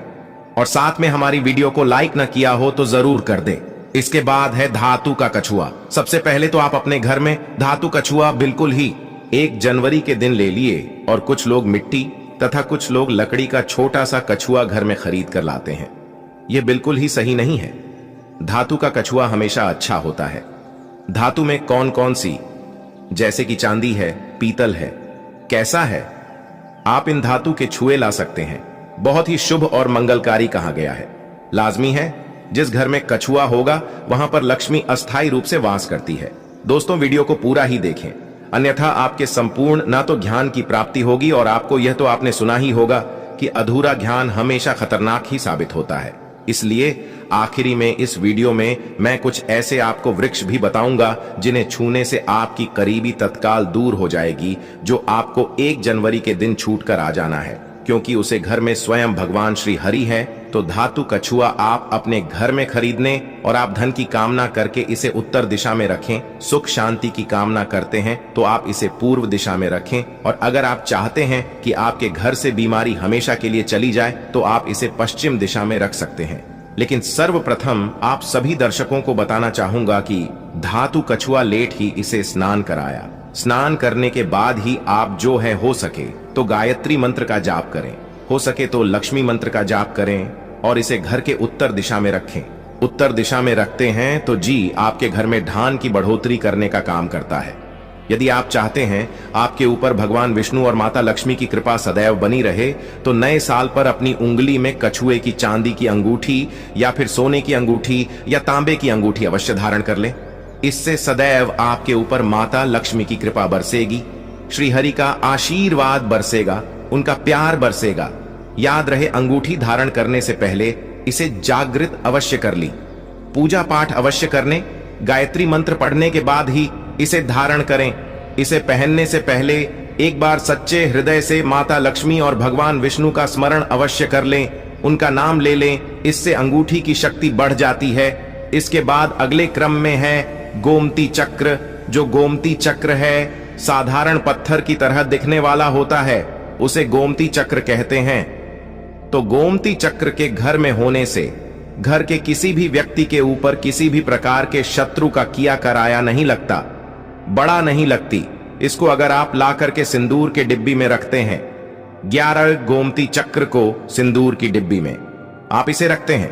और साथ में हमारी वीडियो को लाइक ना किया हो तो जरूर कर दे। इसके बाद है धातु का कछुआ। सबसे पहले तो आप अपने घर में धातु कछुआ बिल्कुल ही 1 जनवरी के दिन ले लिए, और कुछ लोग मिट्टी तथा कुछ लोग लकड़ी का छोटा सा कछुआ घर में खरीद कर लाते हैं। यह बिल्कुल ही सही नहीं है। धातु का कछुआ हमेशा अच्छा होता है। धातु में कौन कौन सी, जैसे कि चांदी है, पीतल है, कैसा है, आप इन धातु के छुए ला सकते हैं। बहुत ही शुभ और मंगलकारी कहा गया है। लाजमी है जिस घर में कछुआ होगा वहां पर लक्ष्मी अस्थायी रूप से वास करती है। दोस्तों, वीडियो को पूरा ही देखें, अन्यथा आपके संपूर्ण ना तो ज्ञान की प्राप्ति होगी, और आपको यह तो आपने सुना ही होगा कि अधूरा ज्ञान हमेशा खतरनाक ही साबित होता है। इसलिए आखिरी में इस वीडियो में मैं कुछ ऐसे आपको वृक्ष भी बताऊंगा जिन्हें छूने से आपकी करीबी तत्काल दूर हो जाएगी, जो आपको 1 जनवरी के दिन छूट कर आ जाना है, क्योंकि उसे घर में स्वयं भगवान श्री हरि है। तो धातु कछुआ आप अपने घर में खरीदने और आप धन की कामना करके इसे उत्तर दिशा में रखें। सुख शांति की कामना करते हैं तो आप इसे पूर्व दिशा में रखें, और अगर आप चाहते हैं कि आपके घर से बीमारी हमेशा के लिए चली जाए तो आप इसे पश्चिम दिशा में रख सकते हैं। लेकिन सर्वप्रथम आप सभी दर्शकों को बताना चाहूंगा कि धातु कछुआ लेट ही इसे स्नान कराया। स्नान करने के बाद ही आप जो है हो सके तो गायत्री मंत्र का जाप करें, हो सके तो लक्ष्मी मंत्र का जाप करें, और इसे घर के उत्तर दिशा में रखें। उत्तर दिशा में रखते हैं तो जी आपके घर में धान की बढ़ोतरी करने का काम करता है। यदि आप चाहते हैं आपके ऊपर भगवान विष्णु और माता लक्ष्मी की कृपा सदैव बनी रहे तो नए साल पर अपनी उंगली में कछुए की चांदी की अंगूठी या फिर सोने की अंगूठी या तांबे की अंगूठी अवश्य धारण कर लें। इससे सदैव आपके ऊपर माता लक्ष्मी की कृपा बरसेगी, श्री हरि का आशीर्वाद बरसेगा, उनका प्यार बरसेगा। याद रहे, अंगूठी धारण करने से पहले इसे जागृत अवश्य कर ली, पूजा पाठ अवश्य करने, गायत्री मंत्र पढ़ने के बाद ही इसे धारण करें। इसे पहनने से पहले एक बार सच्चे हृदय से माता लक्ष्मी और भगवान विष्णु का स्मरण अवश्य कर लें, उनका नाम ले लें। इससे अंगूठी की शक्ति बढ़ जाती है। इसके बाद अगले क्रम में है गोमती चक्र। जो गोमती चक्र है साधारण पत्थर की तरह दिखने वाला होता है, उसे गोमती चक्र कहते हैं। तो गोमती चक्र के घर में होने से घर के किसी भी व्यक्ति के ऊपर किसी भी प्रकार के शत्रु का किया कराया नहीं लगता, बड़ा नहीं लगती। इसको अगर आप ला करके सिंदूर के डिब्बी में रखते हैं, 11 गोमती चक्र को सिंदूर की डिब्बी में आप इसे रखते हैं,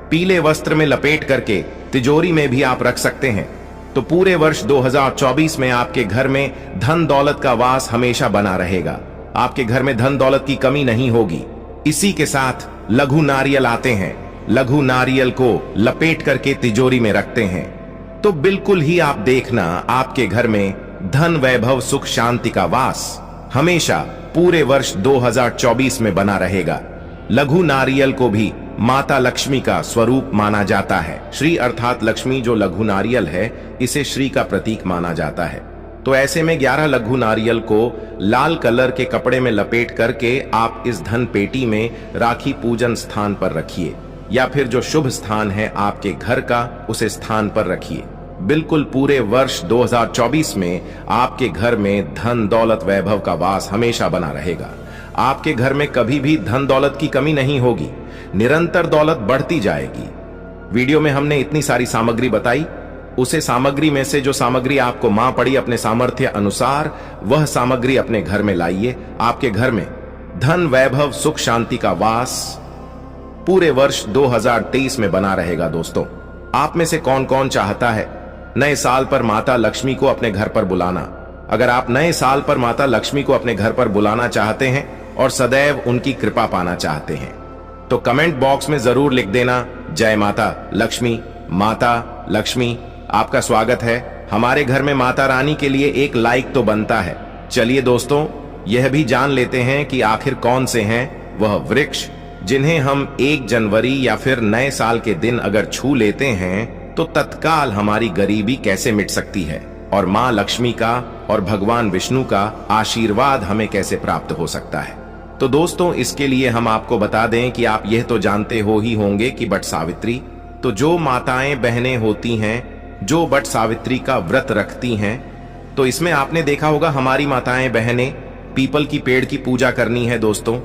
पीले वस्त्र में लपेट करके तिजोरी में भी आप रख सकते हैं, तो पूरे वर्ष 2024 में आपके घर में धन दौलत का वास हमेशा बना रहेगा। आपके घर में धन दौलत की कमी नहीं होगी। इसी के साथ लघु नारियल आते हैं, लघु नारियल को लपेट करके तिजोरी में रखते हैं। तो बिल्कुल ही आप देखना आपके घर में धन वैभव सुख शांति का वास हमेशा पूरे वर्ष 2024 में बना रहेगा। लघु नारियल को भी माता लक्ष्मी का स्वरूप माना जाता है। श्री अर्थात लक्ष्मी, जो लघु नारियल है इसे श्री का प्रतीक माना जाता है। तो ऐसे में 11 लघु नारियल को लाल कलर के कपड़े में लपेट करके आप इस धन पेटी में राखी पूजन स्थान पर रखिए, या फिर जो शुभ स्थान है आपके घर का उस स्थान पर रखिए। बिल्कुल पूरे वर्ष 2024 में आपके घर में धन दौलत वैभव का वास हमेशा बना रहेगा। आपके घर में कभी भी धन दौलत की कमी नहीं होगी, निरंतर दौलत बढ़ती जाएगी। वीडियो में हमने इतनी सारी सामग्री बताई, उसे सामग्री में से जो सामग्री आपको मां पड़ी अपने सामर्थ्य अनुसार वह सामग्री अपने घर में लाइए। आपके घर में धन वैभव सुख शांति का वास पूरे वर्ष 2023 में बना रहेगा। दोस्तों, आप में से कौन कौन चाहता है नए साल पर माता लक्ष्मी को अपने घर पर बुलाना? अगर आप नए साल पर माता लक्ष्मी को अपने घर पर बुलाना चाहते हैं और सदैव उनकी कृपा पाना चाहते हैं तो कमेंट बॉक्स में जरूर लिख देना जय माता लक्ष्मी। माता लक्ष्मी, आपका स्वागत है। हमारे घर में माता रानी के लिए एक लाइक तो बनता है। चलिए दोस्तों, यह भी जान लेते हैं कि आखिर कौन से हैं वह वृक्ष जिन्हें हम 1 जनवरी या फिर नए साल के दिन अगर छू लेते हैं तो तत्काल हमारी गरीबी कैसे मिट सकती है और मां लक्ष्मी का और भगवान विष्णु का आशीर्वाद हमें कैसे प्राप्त हो सकता है। तो दोस्तों, इसके लिए हम आपको बता दें कि आप यह तो जानते हो ही होंगे कि बट सावित्री, तो जो माताएं बहनें होती हैं जो बट सावित्री का व्रत रखती हैं, तो इसमें आपने देखा होगा हमारी माताएं बहनें पीपल की पेड़ की पूजा करनी है। दोस्तों,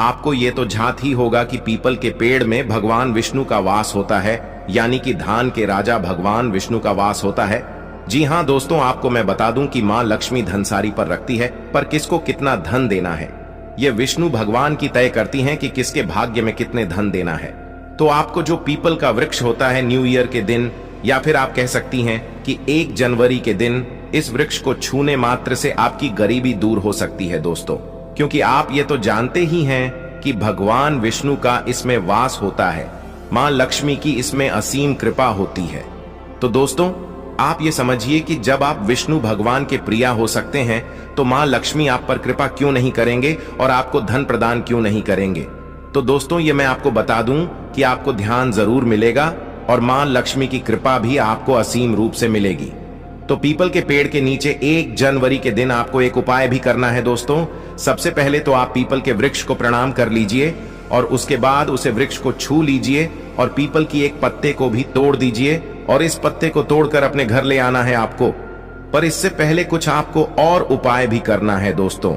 आपको ये तो झात ही होगा कि पीपल के पेड़ में भगवान विष्णु का वास होता है, यानी कि धान के राजा भगवान विष्णु का वास होता है। जी हाँ दोस्तों, आपको मैं बता दूं कि मां लक्ष्मी धनसारी पर रखती है, पर किसको कितना धन देना है यह विष्णु भगवान की तय करती हैं कि किसके भाग्य में कितने धन देना है। तो आपको जो पीपल का वृक्ष होता है न्यू ईयर के दिन, या फिर आप कह सकती हैं कि 1 जनवरी के दिन इस वृक्ष को छूने मात्र से आपकी गरीबी दूर हो सकती है। दोस्तों, क्योंकि आप ये तो जानते ही हैं कि भगवान विष्णु का इसमें वास होता है, मां लक्ष्मी की इसमें असीम कृपा होती है। तो दोस्तों, आप ये समझिए कि जब आप विष्णु भगवान के प्रिया हो सकते हैं तो मां लक्ष्मी आप पर कृपा क्यों नहीं करेंगे और आपको धन प्रदान क्यों नहीं करेंगे। तो दोस्तों, ये मैं आपको बता दूं कि आपको ध्यान जरूर मिलेगा और मां लक्ष्मी की कृपा भी आपको असीम रूप से मिलेगी। तो पीपल के पेड़ के नीचे 1 जनवरी के दिन आपको एक उपाय भी करना है। दोस्तों, सबसे पहले तो आप पीपल के वृक्ष को प्रणाम कर लीजिए और उसके बाद उसे वृक्ष को छू लीजिए और पीपल की एक पत्ते को भी तोड़ दीजिए और इस पत्ते को तोड़कर अपने घर ले आना है आपको। पर इससे पहले कुछ आपको और उपाय भी करना है। दोस्तों,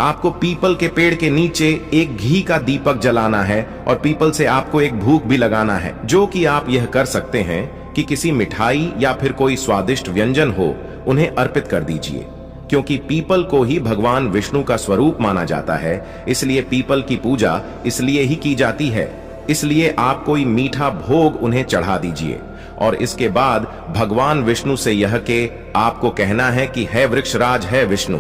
आपको पीपल के पेड़ के नीचे एक घी का दीपक जलाना है और पीपल से आपको एक भूख भी लगाना है, जो कि आप यह कर सकते हैं कि किसी मिठाई या फिर कोई स्वादिष्ट व्यंजन हो उन्हें अर्पित कर दीजिए। क्योंकि पीपल को ही भगवान विष्णु का स्वरूप माना जाता है, इसलिए पीपल की पूजा इसलिए ही की जाती है। इसलिए आप कोई मीठा भोग उन्हें चढ़ा दीजिए और इसके बाद भगवान विष्णु से यह के आपको कहना है कि है वृक्षराज है विष्णु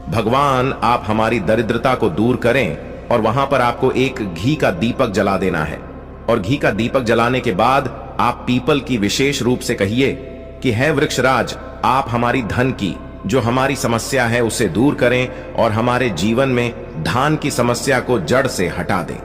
भगवान, आप हमारी दरिद्रता को दूर करें। और वहां पर आपको एक घी का दीपक जला देना है और घी का दीपक जलाने के बाद आप पीपल की विशेष रूप से कहिए कि है वृक्षराज, आप हमारी धन की जो हमारी समस्या है उसे दूर करें और हमारे जीवन में धान की समस्या को जड़ से हटा दें।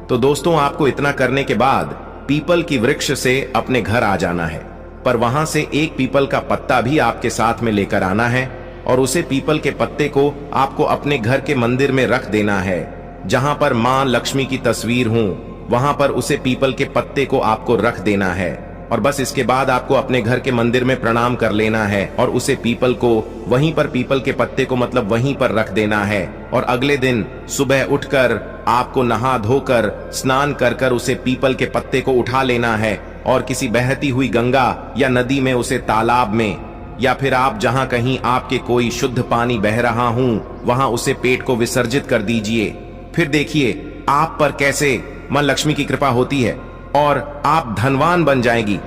तो दोस्तों, आपको इतना करने के बाद पीपल की वृक्ष से अपने घर आ जाना है, पर वहां से एक पीपल का पत्ता भी आपके साथ में लेकर आना है और उसे पीपल के पत्ते को आपको अपने घर के मंदिर में रख देना है। जहां पर मां लक्ष्मी की तस्वीर हो वहां पर उसे पीपल के पत्ते को आपको रख देना है और बस इसके बाद आपको अपने घर के मंदिर में प्रणाम कर लेना है और उसे पीपल को वहीं पर पीपल के पत्ते को मतलब वहीं पर रख देना है। और अगले दिन सुबह उठकर आपको नहा धोकर स्नान कर कर उसे पीपल के पत्ते को उठा लेना है और किसी बहती हुई गंगा या नदी में, उसे तालाब में, या फिर आप जहां कहीं आपके कोई शुद्ध पानी बह रहा हो वहां उसे पेट को विसर्जित कर दीजिए। फिर देखिए आप पर कैसे मां लक्ष्मी की कृपा होती है और आप धनवान बन जाएगी।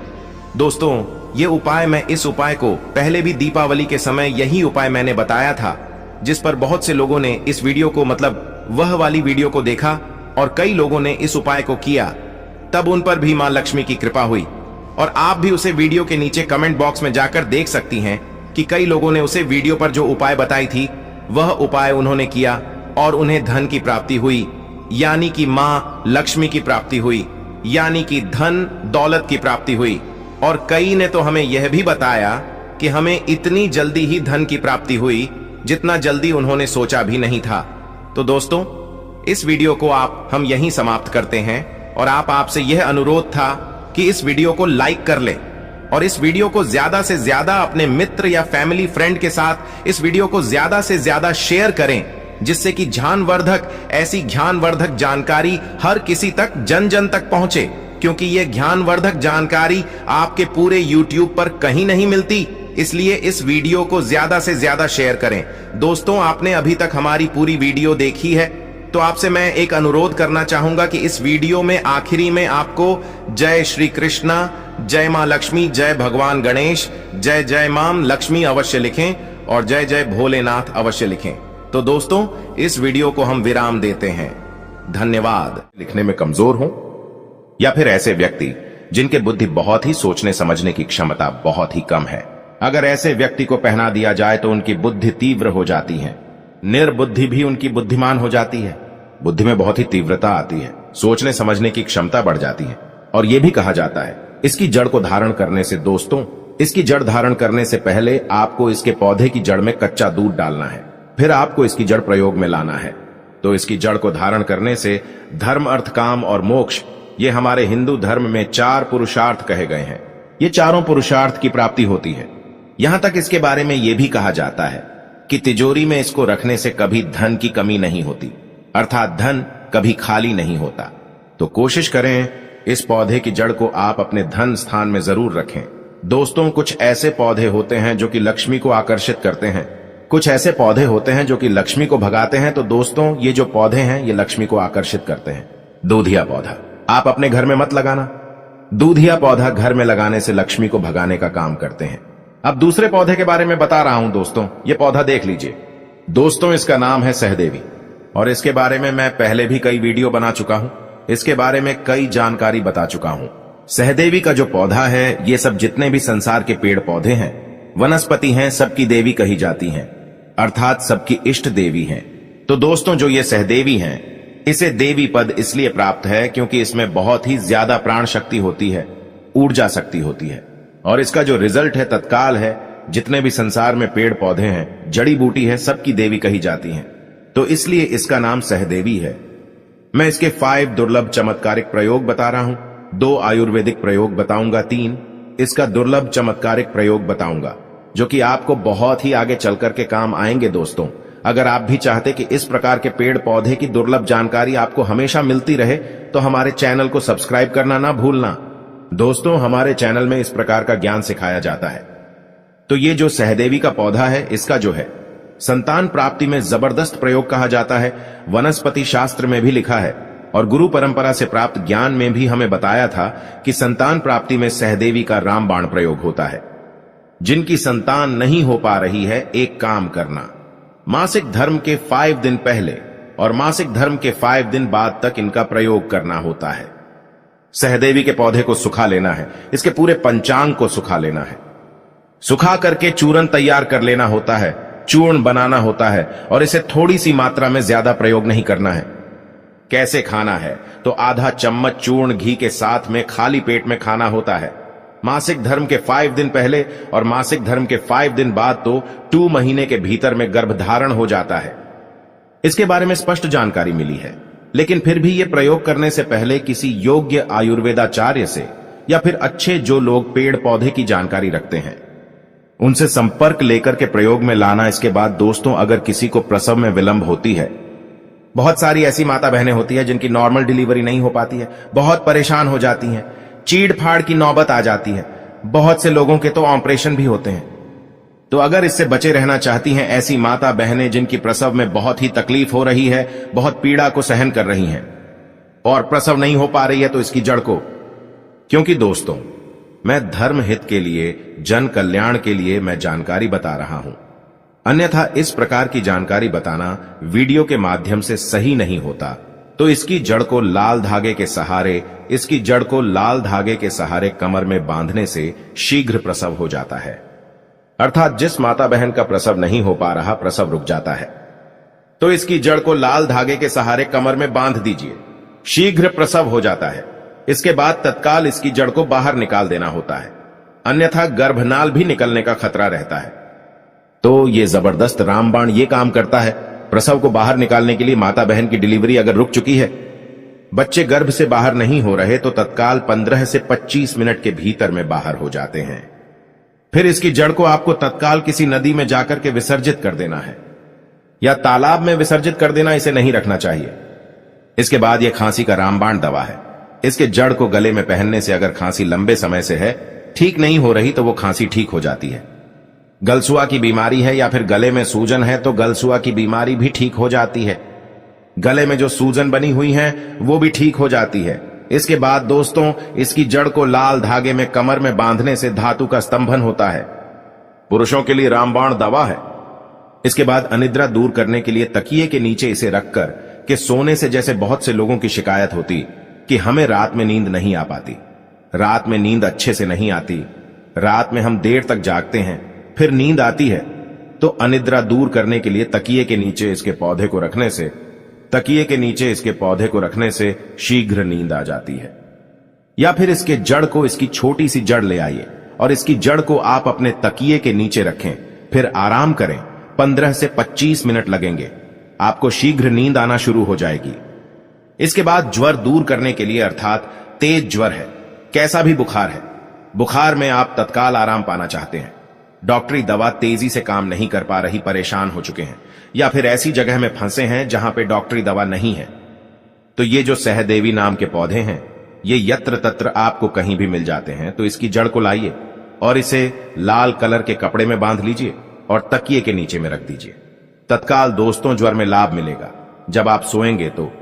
दोस्तों, ये उपाय, मैं इस उपाय को पहले भी दीपावली के समय यही उपाय मैंने बताया था, जिस पर बहुत से लोगों ने इस वीडियो को मतलब वह वाली वीडियो को देखा और कई लोगों ने इस उपाय को किया, तब उन पर भी मां लक्ष्मी की कृपा हुई। और आप भी उसे वीडियो के नीचे कमेंट बॉक्स में जाकर देख सकती हैं कि कई लोगों ने उसे वीडियो पर जो उपाय बताई थी वह उपाय उन्होंने किया और उन्हें धन की प्राप्ति हुई, यानी कि मां लक्ष्मी की प्राप्ति हुई, यानी कि धन दौलत की प्राप्ति हुई। और कई ने तो हमें यह भी बताया कि हमें इतनी जल्दी ही धन की प्राप्ति हुई जितना जल्दी उन्होंने सोचा भी नहीं था। तो दोस्तों, इस वीडियो को हम यहीं समाप्त करते हैं और आपसे यह अनुरोध था कि इस वीडियो को लाइक कर लें और इस वीडियो को ज्यादा से ज्यादा अपने मित्र या फैमिली फ्रेंड के साथ इस वीडियो को ज्यादा से ज्यादा शेयर करें, जिससे कि ऐसी ज्ञानवर्धक जानकारी हर किसी तक जन जन तक पहुंचे, क्योंकि यह ज्ञानवर्धक जानकारी आपके पूरे YouTube पर कहीं नहीं मिलती। इसलिए इस वीडियो को ज्यादा से ज्यादा शेयर करें। दोस्तों, आपने अभी तक हमारी पूरी वीडियो देखी है तो आपसे मैं एक अनुरोध करना चाहूंगा कि इस वीडियो में आखिरी में आपको जय श्री कृष्णा, जय मां लक्ष्मी, जय भगवान गणेश, जय जय मां लक्ष्मी अवश्य लिखें और जय जय भोलेनाथ अवश्य लिखें। तो दोस्तों, इस वीडियो को हम विराम देते हैं। धन्यवाद। लिखने में कमजोर हो या फिर ऐसे व्यक्ति जिनके बुद्धि बहुत ही सोचने समझने की क्षमता बहुत ही कम है, अगर ऐसे व्यक्ति को पहना दिया जाए तो उनकी बुद्धि तीव्र हो जाती है, निर्बुद्धि भी उनकी बुद्धिमान हो जाती है, बुद्धि में बहुत ही तीव्रता आती है, सोचने समझने की क्षमता बढ़ जाती है। और यह भी कहा जाता है इसकी जड़ को धारण करने से, दोस्तों, इसकी जड़ धारण करने से पहले आपको इसके पौधे की जड़ में कच्चा दूध डालना है, फिर आपको इसकी जड़ प्रयोग में लाना है। तो इसकी जड़ को धारण करने से धर्म, अर्थ, काम और मोक्ष, ये हमारे हिंदू धर्म में 4 पुरुषार्थ कहे गए हैं। ये चारों पुरुषार्थ की प्राप्ति होती है। यहां तक इसके बारे में यह भी कहा जाता है कि तिजोरी में इसको रखने से कभी धन की कमी नहीं होती, अर्थात धन कभी खाली नहीं होता। तो कोशिश करें इस पौधे की जड़ को आप अपने धन स्थान में जरूर रखें। दोस्तों, कुछ ऐसे पौधे होते हैं जो कि लक्ष्मी को आकर्षित करते हैं, कुछ ऐसे पौधे होते हैं जो कि लक्ष्मी को भगाते हैं। तो दोस्तों, ये जो पौधे हैं ये लक्ष्मी को आकर्षित करते हैं। दूधिया पौधा आप अपने घर में मत लगाना। दूधिया पौधा घर में लगाने से लक्ष्मी को भगाने का काम करते हैं। अब दूसरे पौधे के बारे में बता रहा हूं दोस्तों, ये पौधा देख लीजिए। दोस्तों, इसका नाम है सहदेवी और इसके बारे में मैं पहले भी कई वीडियो बना चुका हूं, इसके बारे में कई जानकारी बता चुका हूं। सहदेवी का जो पौधा है, ये सब जितने भी संसार के पेड़ पौधे हैं, वनस्पति हैं, सबकी देवी कही जाती हैं, अर्थात सबकी इष्ट देवी हैं। तो दोस्तों, जो ये सहदेवी हैं, इसे देवी पद इसलिए प्राप्त है क्योंकि इसमें बहुत ही ज्यादा प्राण शक्ति होती है, ऊर्जा शक्ति होती है, और इसका जो रिजल्ट है तत्काल है। जितने भी संसार में पेड़ पौधे हैं, जड़ी बूटी है, सबकी देवी कही जाती हैं। तो इसलिए इसका नाम सहदेवी है। मैं इसके 5 दुर्लभ चमत्कारिक प्रयोग बता रहा हूं, 2 आयुर्वेदिक प्रयोग बताऊंगा, 3 इसका दुर्लभ चमत्कारिक प्रयोग बताऊंगा, जो कि आपको बहुत ही आगे चलकर के काम आएंगे। दोस्तों, अगर आप भी चाहते कि इस प्रकार के पेड़ पौधे की दुर्लभ जानकारी आपको हमेशा मिलती रहे तो हमारे चैनल को सब्सक्राइब करना ना भूलना। दोस्तों, हमारे चैनल में इस प्रकार का ज्ञान सिखाया जाता है। तो ये जो सहदेवी का पौधा है, इसका जो है संतान प्राप्ति में जबरदस्त प्रयोग कहा जाता है। वनस्पति शास्त्र में भी लिखा है और गुरु परंपरा से प्राप्त ज्ञान में भी हमें बताया था कि संतान प्राप्ति में सहदेवी का रामबाण प्रयोग होता है। जिनकी संतान नहीं हो पा रही है, एक काम करना, मासिक धर्म के 5 दिन पहले और मासिक धर्म के 5 दिन बाद तक इनका प्रयोग करना होता है। सहदेवी के पौधे को सुखा लेना है, इसके पूरे पंचांग को सुखा लेना है, सुखा करके चूर्ण तैयार कर लेना होता है, चूर्ण बनाना होता है, और इसे थोड़ी सी मात्रा में ज्यादा प्रयोग नहीं करना है। कैसे खाना है? तो आधा चम्मच चूर्ण घी के साथ में खाली पेट में खाना होता है। मासिक धर्म के 5 दिन पहले और मासिक धर्म के 5 दिन बाद तो 2 महीने के भीतर में गर्भधारण हो जाता है। इसके बारे में स्पष्ट जानकारी मिली है, लेकिन फिर भी यह प्रयोग करने से पहले किसी योग्य आयुर्वेदाचार्य से या फिर अच्छे जो लोग पेड़ पौधे की जानकारी रखते हैं, उनसे संपर्क लेकर के प्रयोग में लाना। इसके बाद दोस्तों, अगर किसी को प्रसव में विलंब होती है, बहुत सारी ऐसी माता बहनें होती है जिनकी नॉर्मल डिलीवरी नहीं हो पाती है, बहुत परेशान हो जाती हैं, चीड़ फाड़ की नौबत आ जाती है, बहुत से लोगों के तो ऑपरेशन भी होते हैं। तो अगर इससे बचे रहना चाहती हैं ऐसी माता बहनें जिनकी प्रसव में बहुत ही तकलीफ हो रही है, बहुत पीड़ा को सहन कर रही हैं और प्रसव नहीं हो पा रही है, तो इसकी जड़ को, क्योंकि दोस्तों, मैं धर्म हित के लिए, जन कल्याण के लिए मैं जानकारी बता रहा हूं, अन्यथा इस प्रकार की जानकारी बताना वीडियो के माध्यम से सही नहीं होता। तो इसकी जड़ को लाल धागे के सहारे कमर में बांधने से शीघ्र प्रसव हो जाता है। अर्थात जिस माता बहन का प्रसव नहीं हो पा रहा, प्रसव रुक जाता है, तो इसकी जड़ को लाल धागे के सहारे कमर में बांध दीजिए, शीघ्र प्रसव हो जाता है। इसके बाद तत्काल इसकी जड़ को बाहर निकाल देना होता है, अन्यथा गर्भनाल भी निकलने का खतरा रहता है। तो ये जबरदस्त रामबाण ये काम करता है। प्रसव को बाहर निकालने के लिए माता बहन की डिलीवरी अगर रुक चुकी है, बच्चे गर्भ से बाहर नहीं हो रहे, तो तत्काल 15 से 25 मिनट के भीतर में बाहर हो जाते हैं। फिर इसकी जड़ को आपको तत्काल किसी नदी में जाकर के विसर्जित कर देना है, या तालाब में विसर्जित कर देना, इसे नहीं रखना चाहिए। इसके बाद यह खांसी का रामबाण दवा है। इसके जड़ को गले में पहनने से अगर खांसी लंबे समय से है, ठीक नहीं हो रही, तो वो खांसी ठीक हो जाती है। गलसुआ की बीमारी है या फिर गले में सूजन है, तो गलसुआ की बीमारी भी ठीक हो जाती है। गले में जो सूजन बनी हुई है वो भी ठीक हो जाती है। इसके बाद दोस्तों, इसकी जड़ को लाल धागे में कमर में बांधने से धातु का स्तंभन होता है। पुरुषों के लिए रामबाण दवा है। इसके बाद अनिद्रा दूर करने के लिए तकिए के नीचे इसे रखकर कि सोने से जैसे बहुत से लोगों की शिकायत होती कि हमें रात में नींद नहीं आ पाती, रात में नींद अच्छे से नहीं आती, रात में हम देर तक जागते हैं, फिर नींद आती है, तो अनिद्रा दूर करने के लिए तकिए के नीचे इसके पौधे को रखने से शीघ्र नींद आ जाती है। या फिर इसके जड़ को, इसकी छोटी सी जड़ ले आइए और इसकी जड़ को आप अपने तकिए के नीचे रखें, फिर आराम करें। 15 से 25 मिनट लगेंगे, आपको शीघ्र नींद आना शुरू हो जाएगी। इसके बाद ज्वर दूर करने के लिए, अर्थात तेज ज्वर है, कैसा भी बुखार है, बुखार में आप तत्काल आराम पाना चाहते हैं, डॉक्टरी दवा तेजी से काम नहीं कर पा रही, परेशान हो चुके हैं, या फिर ऐसी जगह में फंसे हैं जहां पे डॉक्टरी दवा नहीं है, तो ये जो सहदेवी नाम के पौधे हैं, ये यत्र तत्र आपको कहीं भी मिल जाते हैं। तो इसकी जड़ को लाइए और इसे लाल कलर के कपड़े में बांध लीजिए और तकिए के नीचे में रख दीजिए। तत्काल दोस्तों ज्वर में लाभ मिलेगा। जब आप सोएंगे तो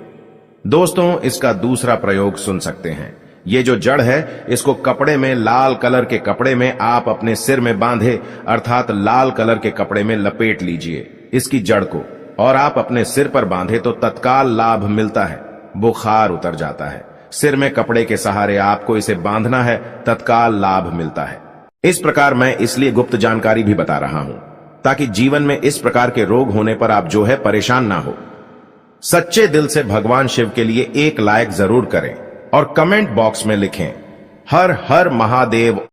दोस्तों इसका दूसरा प्रयोग सुन सकते हैं। ये जो जड़ है, इसको कपड़े में, लाल कलर के कपड़े में आप अपने सिर में बांधे, अर्थात लाल कलर के कपड़े में लपेट लीजिए इसकी जड़ को, और आप अपने सिर पर बांधे तो तत्काल लाभ मिलता है, बुखार उतर जाता है। सिर में कपड़े के सहारे आपको इसे बांधना है, तत्काल लाभ मिलता है। इस प्रकार मैं इसलिए गुप्त जानकारी भी बता रहा हूं, ताकि जीवन में इस प्रकार के रोग होने पर आप जो है परेशान ना हो। सच्चे दिल से भगवान शिव के लिए एक लाइक जरूर करें और कमेंट बॉक्स में लिखें, हर हर महादेव।